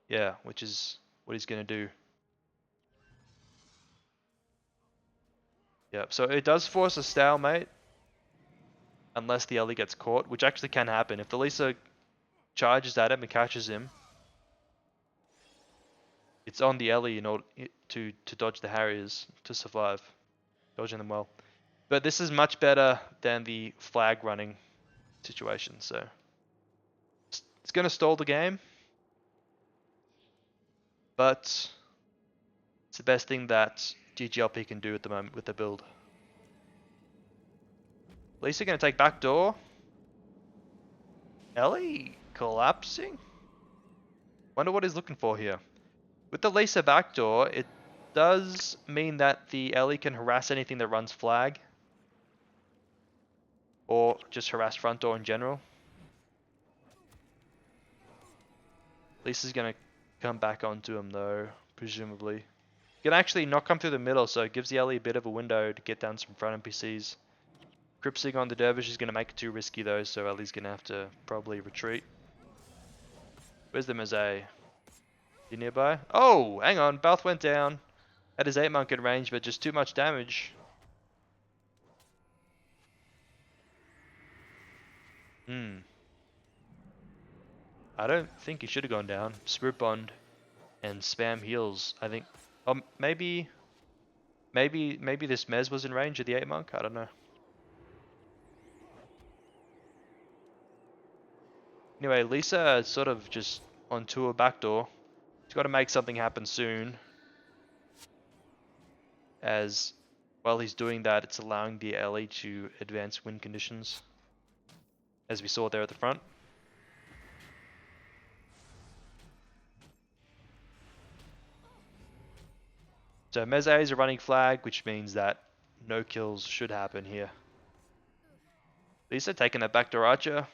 Yeah, which is what he's going to do. Yep, so it does force a stalemate unless the Ellie gets caught, which actually can happen. If the Lisa charges at him and catches him, it's on the Ellie in order to dodge the Harriers to survive, dodging them well. But this is much better than the flag running situation, so it's going to stall the game, but it's the best thing that ggLP can do at the moment with the build. Lisa going to take back door. Ellie collapsing? Wonder what he's looking for here. With the Lisa backdoor, it does mean that the Ellie can harass anything that runs flag. Or just harass front door in general. Lisa's going to come back onto him though, presumably. Can actually not come through the middle, so it gives the Ellie a bit of a window to get down some front NPCs. Cripsing on the Dervish is going to make it too risky though, so Ellie's going to have to probably retreat. Where's the Meze? You nearby? Oh, hang on, Balth went down. Had his 8 monk in range, but just too much damage. I don't think he should have gone down. Spirit Bond and spam heals, I think. Maybe this Mez was in range of the 8 monk, I don't know. Anyway, Lisa is sort of just onto a backdoor. She's got to make something happen soon. As while he's doing that, it's allowing the Ellie to advance win conditions, as we saw there at the front. So Meze is a running flag, which means that no kills should happen here. Lisa taking that backdoor archer.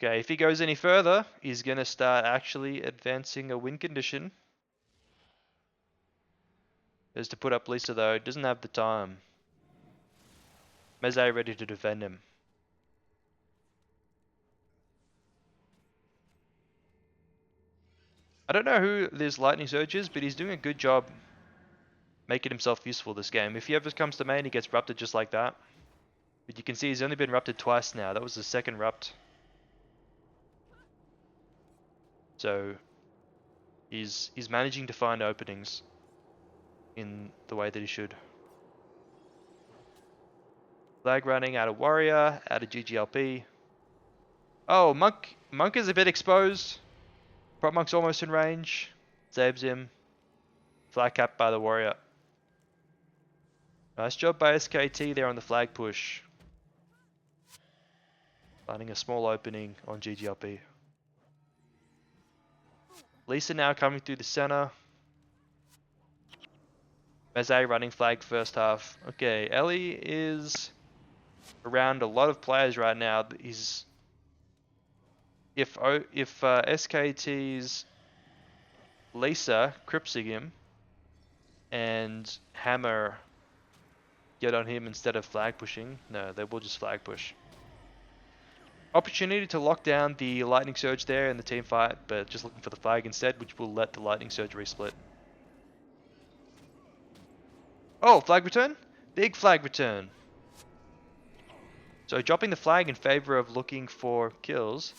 Okay, if he goes any further, he's going to start actually advancing a win condition. Is to put up Lisa though, doesn't have the time. Meze ready to defend him. I don't know who this Lightning Surge is, but he's doing a good job making himself useful this game. If he ever comes to main, he gets rupted just like that. But you can see he's only been rupted twice now. That was the second rupt. So he's managing to find openings in the way that he should. Flag running out of Warrior, out of ggLP. Oh, Monk is a bit exposed. Prop Monk's almost in range. Saves him. Flag capped by the Warrior. Nice job by SKT there on the flag push. Finding a small opening on ggLP. Lisa now coming through the center. Meze running flag first half. Okay, Ellie is around a lot of players right now. He's if SKT's Lisa Cripsing him and Hammer get on him instead of flag pushing, no, they will just flag push. Opportunity to lock down the Lightning Surge there in the team fight, but just looking for the flag instead, which will let the Lightning Surge resplit. Oh, flag return? Big flag return. So dropping the flag in favor of looking for kills.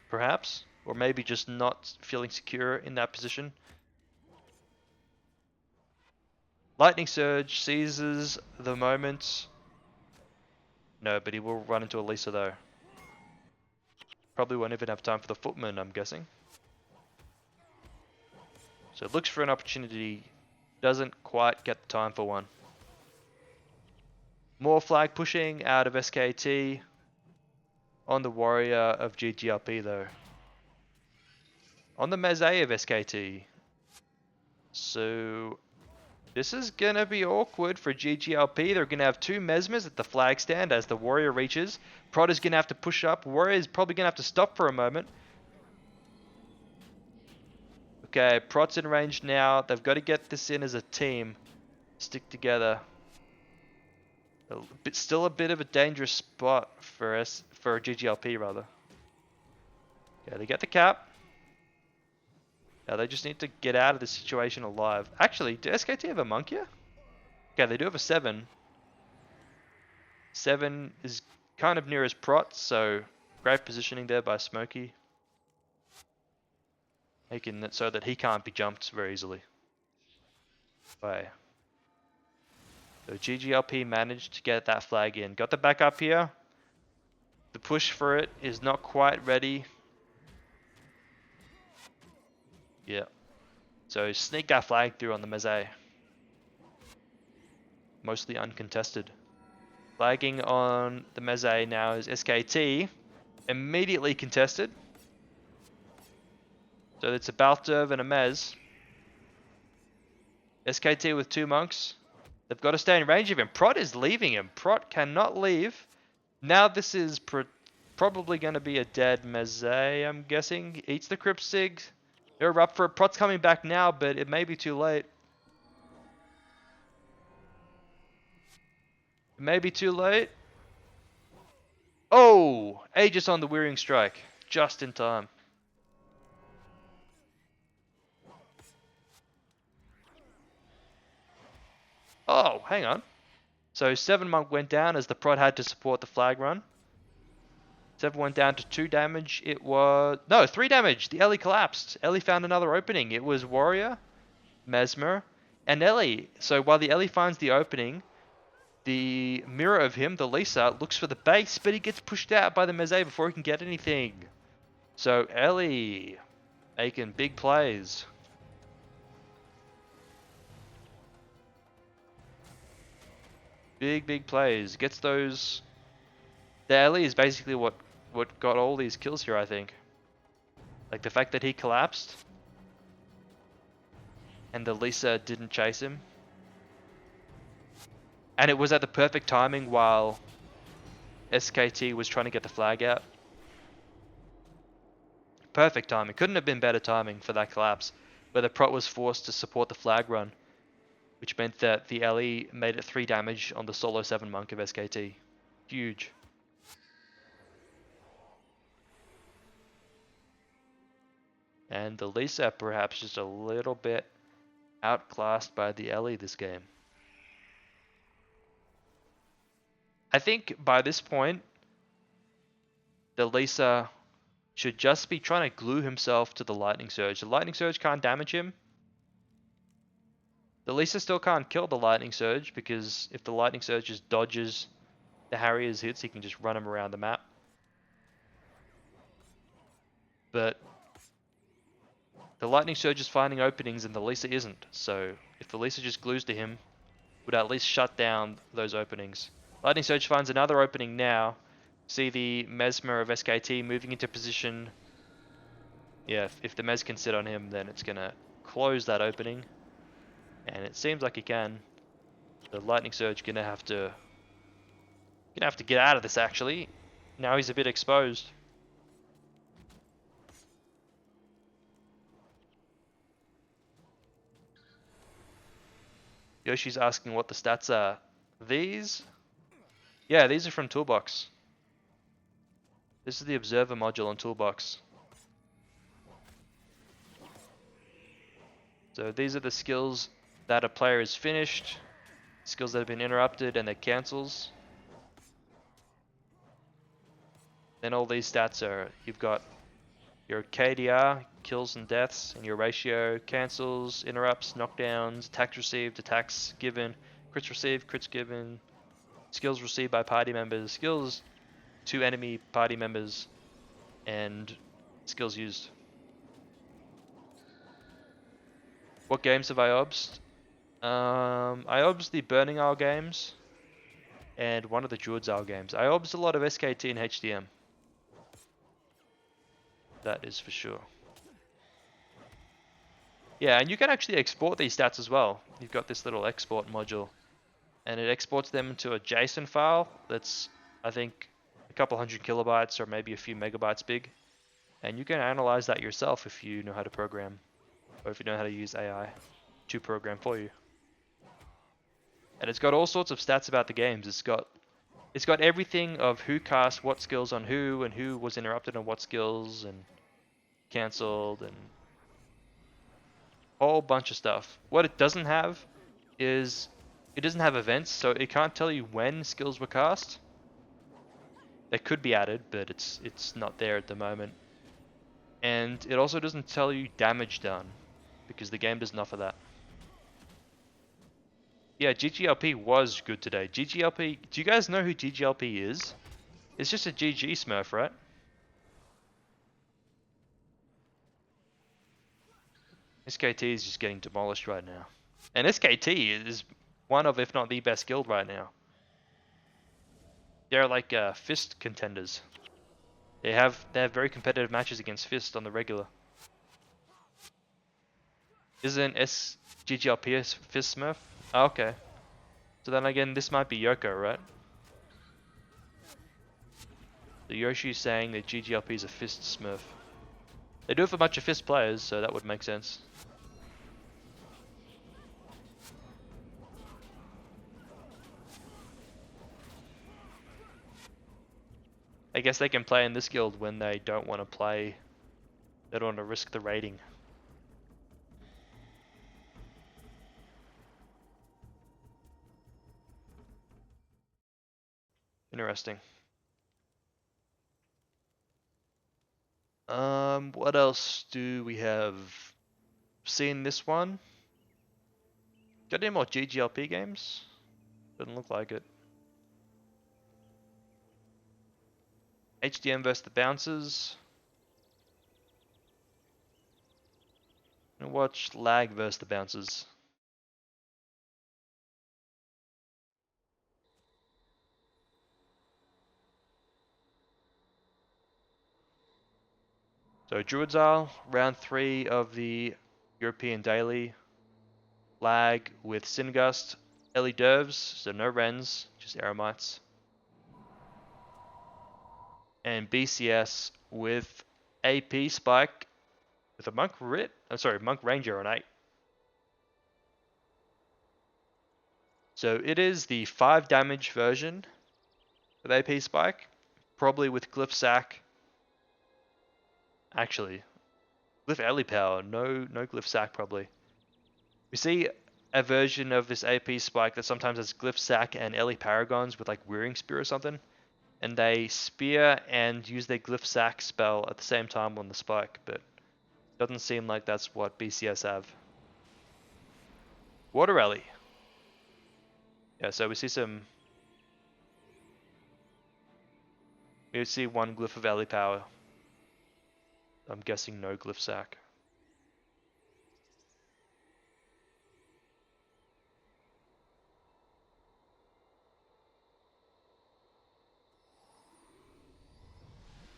Perhaps. Or maybe just not feeling secure in that position. Lightning Surge seizes the moment. No, but he will run into Elisa though. Probably won't even have time for the footman, I'm guessing. So looks for an opportunity. Doesn't quite get the time for one. More flag pushing out of SKT. On the warrior of ggLP though. On the Meze of SKT. So this is gonna be awkward for ggLP. They're gonna have two Mesmers at the flag stand as the warrior reaches. Prod is gonna have to push up. Warrior is probably gonna have to stop for a moment. Okay, Prot's in range now. They've got to get this in as a team. Stick together. Still a bit of a dangerous spot for ggLP rather. Yeah, they get the cap. Now they just need to get out of this situation alive. Actually, do SKT have a monk here? Okay, they do have a 7. 7 is kind of near his prot, so great positioning there by Smokey. Making it so that he can't be jumped very easily. Bye. So ggLP managed to get that flag in. Got the back up here. The push for it is not quite ready. Yeah. So sneak that flag through on the Meze. Mostly uncontested. Flagging on the Meze now is SKT. Immediately contested. So it's a Baltov and a Mez. SKT with 2 monks. They've got to stay in range of him. Prot is leaving him. Prot cannot leave. Now this is probably going to be a dead Meze, I'm guessing. Eats the Crypt Sig. They're up for it. Prot's coming back now, but it may be too late. It may be too late. Oh! Aegis on the Wearing Strike. Just in time. Oh, hang on. So 7 monk went down as the prod had to support the flag run. 7 went down to 2 damage. It was... No, 3 damage. The Ellie collapsed. Ellie found another opening. It was Warrior, Mesmer, and Ellie. So while the Ellie finds the opening, the mirror of him, the Lisa, looks for the base, but he gets pushed out by the Meze before he can get anything. So Ellie making big plays. Big plays. Gets those... The Ellie is basically what got all these kills here, I think. Like the fact that he collapsed and the Lisa didn't chase him. And it was at the perfect timing while SKT was trying to get the flag out. Perfect timing. Couldn't have been better timing for that collapse, where the prot was forced to support the flag run, which meant that the Ellie made it 3 damage on the solo 7 monk of SKT. Huge. And the Lisa perhaps just a little bit outclassed by the Ellie this game. I think by this point, the Lisa should just be trying to glue himself to the Lightning Surge. The Lightning Surge can't damage him. The Lisa still can't kill the Lightning Surge because if the Lightning Surge just dodges the Harrier's hits, he can just run him around the map. But the Lightning Surge is finding openings and the Lisa isn't. So if the Lisa just glues to him, it would at least shut down those openings. Lightning Surge finds another opening now. See the Mesmer of SKT moving into position. Yeah, if the Mez can sit on him, then it's going to close that opening, and it seems like he can. The Lightning Surge gonna have to get out of this actually. Now he's a bit exposed. Yoshi's asking what the stats are. These? Yeah, these are from Toolbox. This is the Observer module on Toolbox. So these are the skills that a player has finished, skills that have been interrupted and their cancels. Then all these stats are, you've got your KDR, kills and deaths, and your ratio, cancels, interrupts, knockdowns, attacks received, attacks given, crits received, crits given, skills received by party members, skills to enemy party members, and skills used. What games have I obsed? I obsed the Burning Isle games and one of the Druid's Isle games. I obsed a lot of SKT and HDM. That is for sure. Yeah, and you can actually export these stats as well. You've got this little export module, and it exports them into a JSON file that's, I think, a couple hundred kilobytes or maybe a few megabytes big. And you can analyze that yourself if you know how to program, or if you know how to use AI to program for you. And it's got all sorts of stats about the games. It's got everything of who cast what skills on who, and who was interrupted on what skills and cancelled, and a whole bunch of stuff. What it doesn't have is it doesn't have events, so it can't tell you when skills were cast. They could be added, but it's not there at the moment. And it also doesn't tell you damage done, because the game doesn't offer that. Yeah, ggLP was good today. ggLP, do you guys know who ggLP is? It's just a GG smurf, right? SKT is just getting demolished right now. And SKT is one of, if not the best guild right now. They're like Fist contenders. They have very competitive matches against Fist on the regular. Isn't ggLP a Fist smurf? Oh, okay. So then again, this might be Yoko, right? So Yoshi's saying that ggLP is a Fist smurf. They do have a bunch of Fist players, so that would make sense. I guess they can play in this guild when they don't want to play. They don't want to risk the rating. Interesting. What else do we have? Seen this one? Got any more ggLP games? Doesn't look like it. HDM versus the Bouncers. I'm gonna watch Lag versus the Bouncers. So Druid's Isle, round 3 of the European Daily. Lag with Singust, Ellie Dervs, so no Rens, just Eremites. And BCS with AP Spike with a Monk Ranger on 8. So it is the 5 damage version of AP Spike, probably with Glyph Sack. Actually, Glyph Ellie Power, no Glyph Sack probably. We see a version of this AP Spike that sometimes has Glyph Sack and Ellie Paragons with like Wearing Spear or something. And they spear and use their Glyph Sack spell at the same time on the Spike, but it doesn't seem like that's what BCS have. Water Rally. Yeah, so we see we see one Glyph of Ellie Power. I'm guessing no Glyph Sack.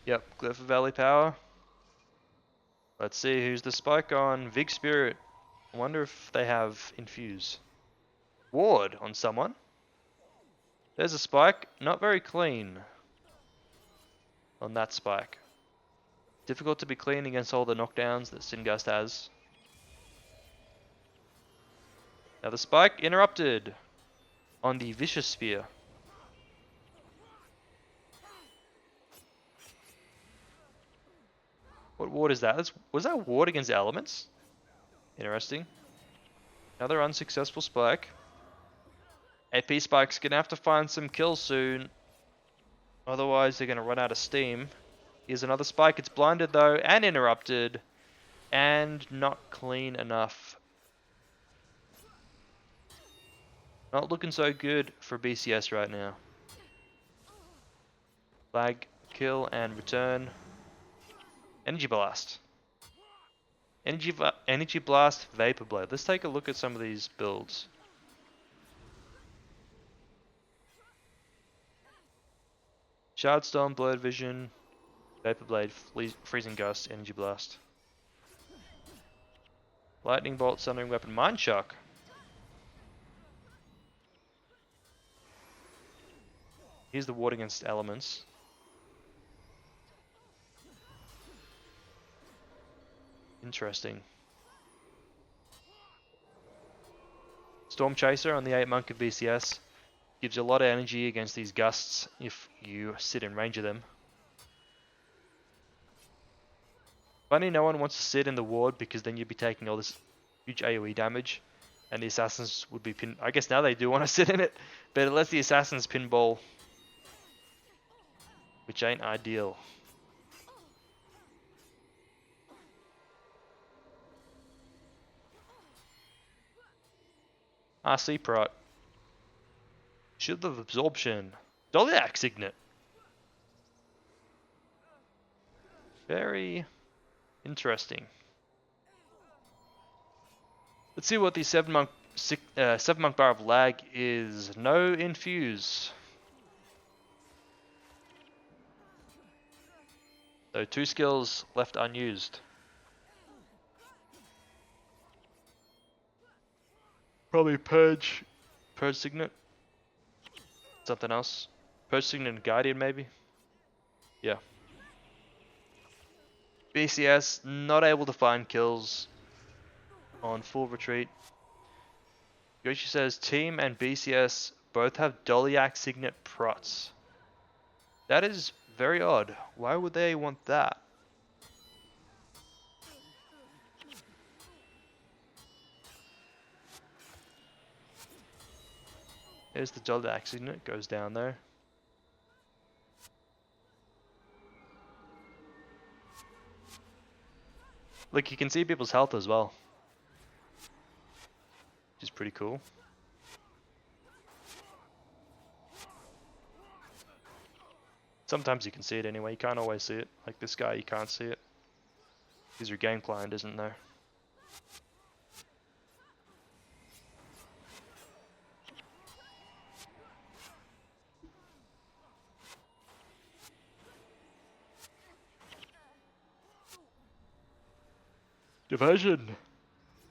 Yep, Glyph of Ellie Power. Let's see who's the Spike on. Vig Spirit. I wonder if they have infuse. Ward on someone. There's a spike. Not very clean on that spike. Difficult to be clean against all the knockdowns that Singust has. Now the spike interrupted on the Vicious Spear. What ward is that? Was that ward against elements? Interesting. Another unsuccessful spike. AP Spike's gonna have to find some kills soon. Otherwise they're gonna run out of steam. Here's another spike. It's blinded though and interrupted. And not clean enough. Not looking so good for BCS right now. Flag, kill, and return. Energy Blast. Energy Blast, Vapor Blade. Let's take a look at some of these builds. Shardstorm, Blurred Vision, Vapor Blade, Freezing Gust, Energy Blast. Lightning Bolt, Sundering Weapon, Mind Shock. Here's the ward against elements. Interesting. Storm Chaser on the 8 Monk of BCS. Gives you a lot of energy against these gusts if you sit in range of them. Funny no one wants to sit in the ward because then you'd be taking all this huge AoE damage and the assassins would be pin. I guess now they do want to sit in it, but it lets the assassins pinball, which ain't ideal. RC Prot. Shield of Absorption. Doliac Signet. Very interesting. Let's see what the 7 monk bar of lag is. No infuse. So 2 skills left unused. Probably Purge Signet. Something else. Purge Signet and Guardian maybe? Yeah. BCS not able to find kills on full retreat. Yoshi says Team and BCS both have Doliac Signet Prots. That is very odd. Why would they want that? Here's the Doliac Signet, goes down there. Look, you can see people's health as well, which is pretty cool. Sometimes you can see it anyway, you can't always see it. Like this guy, you can't see it, because your game client isn't there.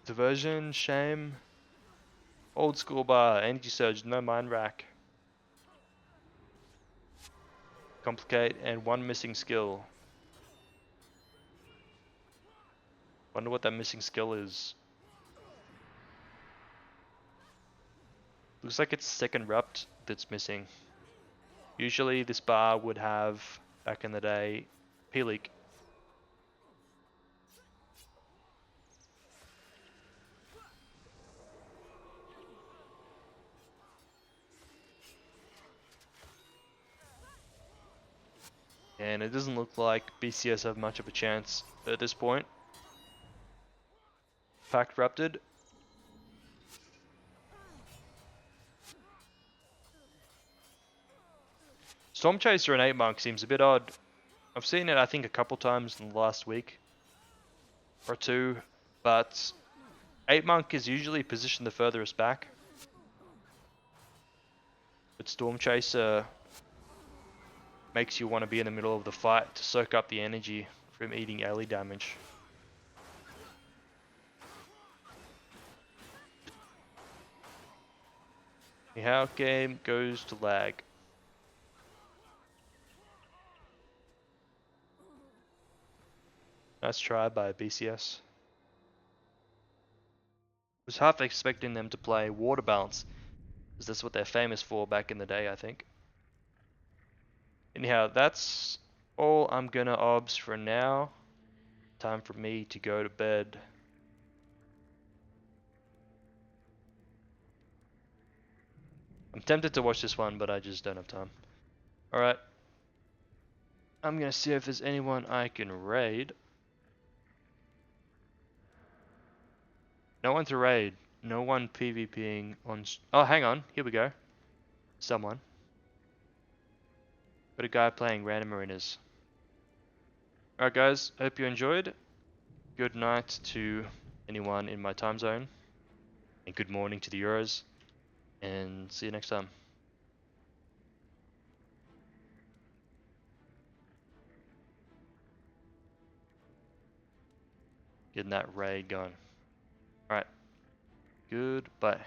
Diversion, Shame, Old School Bar, Energy Surge, no Mind Rack. Complicate, and 1 missing skill. Wonder what that missing skill is. Looks like it's second Rupt that's missing. Usually this bar would have, back in the day, P-Leak. And it doesn't look like BCS have much of a chance at this point. Pact Rupted. Storm Chaser and 8 Monk seems a bit odd. I've seen it I think a couple times in the last week or two, but 8 Monk is usually positioned the furthest back. But Storm Chaser makes you want to be in the middle of the fight to soak up the energy from eating alley damage. How game goes to lag. Nice try by BCS. Was half expecting them to play water balance, because that's what they're famous for back in the day, I think. Anyhow, that's all I'm gonna obs for now. Time for me to go to bed. I'm tempted to watch this one, but I just don't have time. Alright. I'm gonna see if there's anyone I can raid. No one to raid. No one PvPing on... Oh, hang on. Here we go. Someone. Got a guy playing random arenas. Alright guys, hope you enjoyed. Good night to anyone in my time zone. And good morning to the Euros. And see you next time. Getting that raid going. Alright. Goodbye.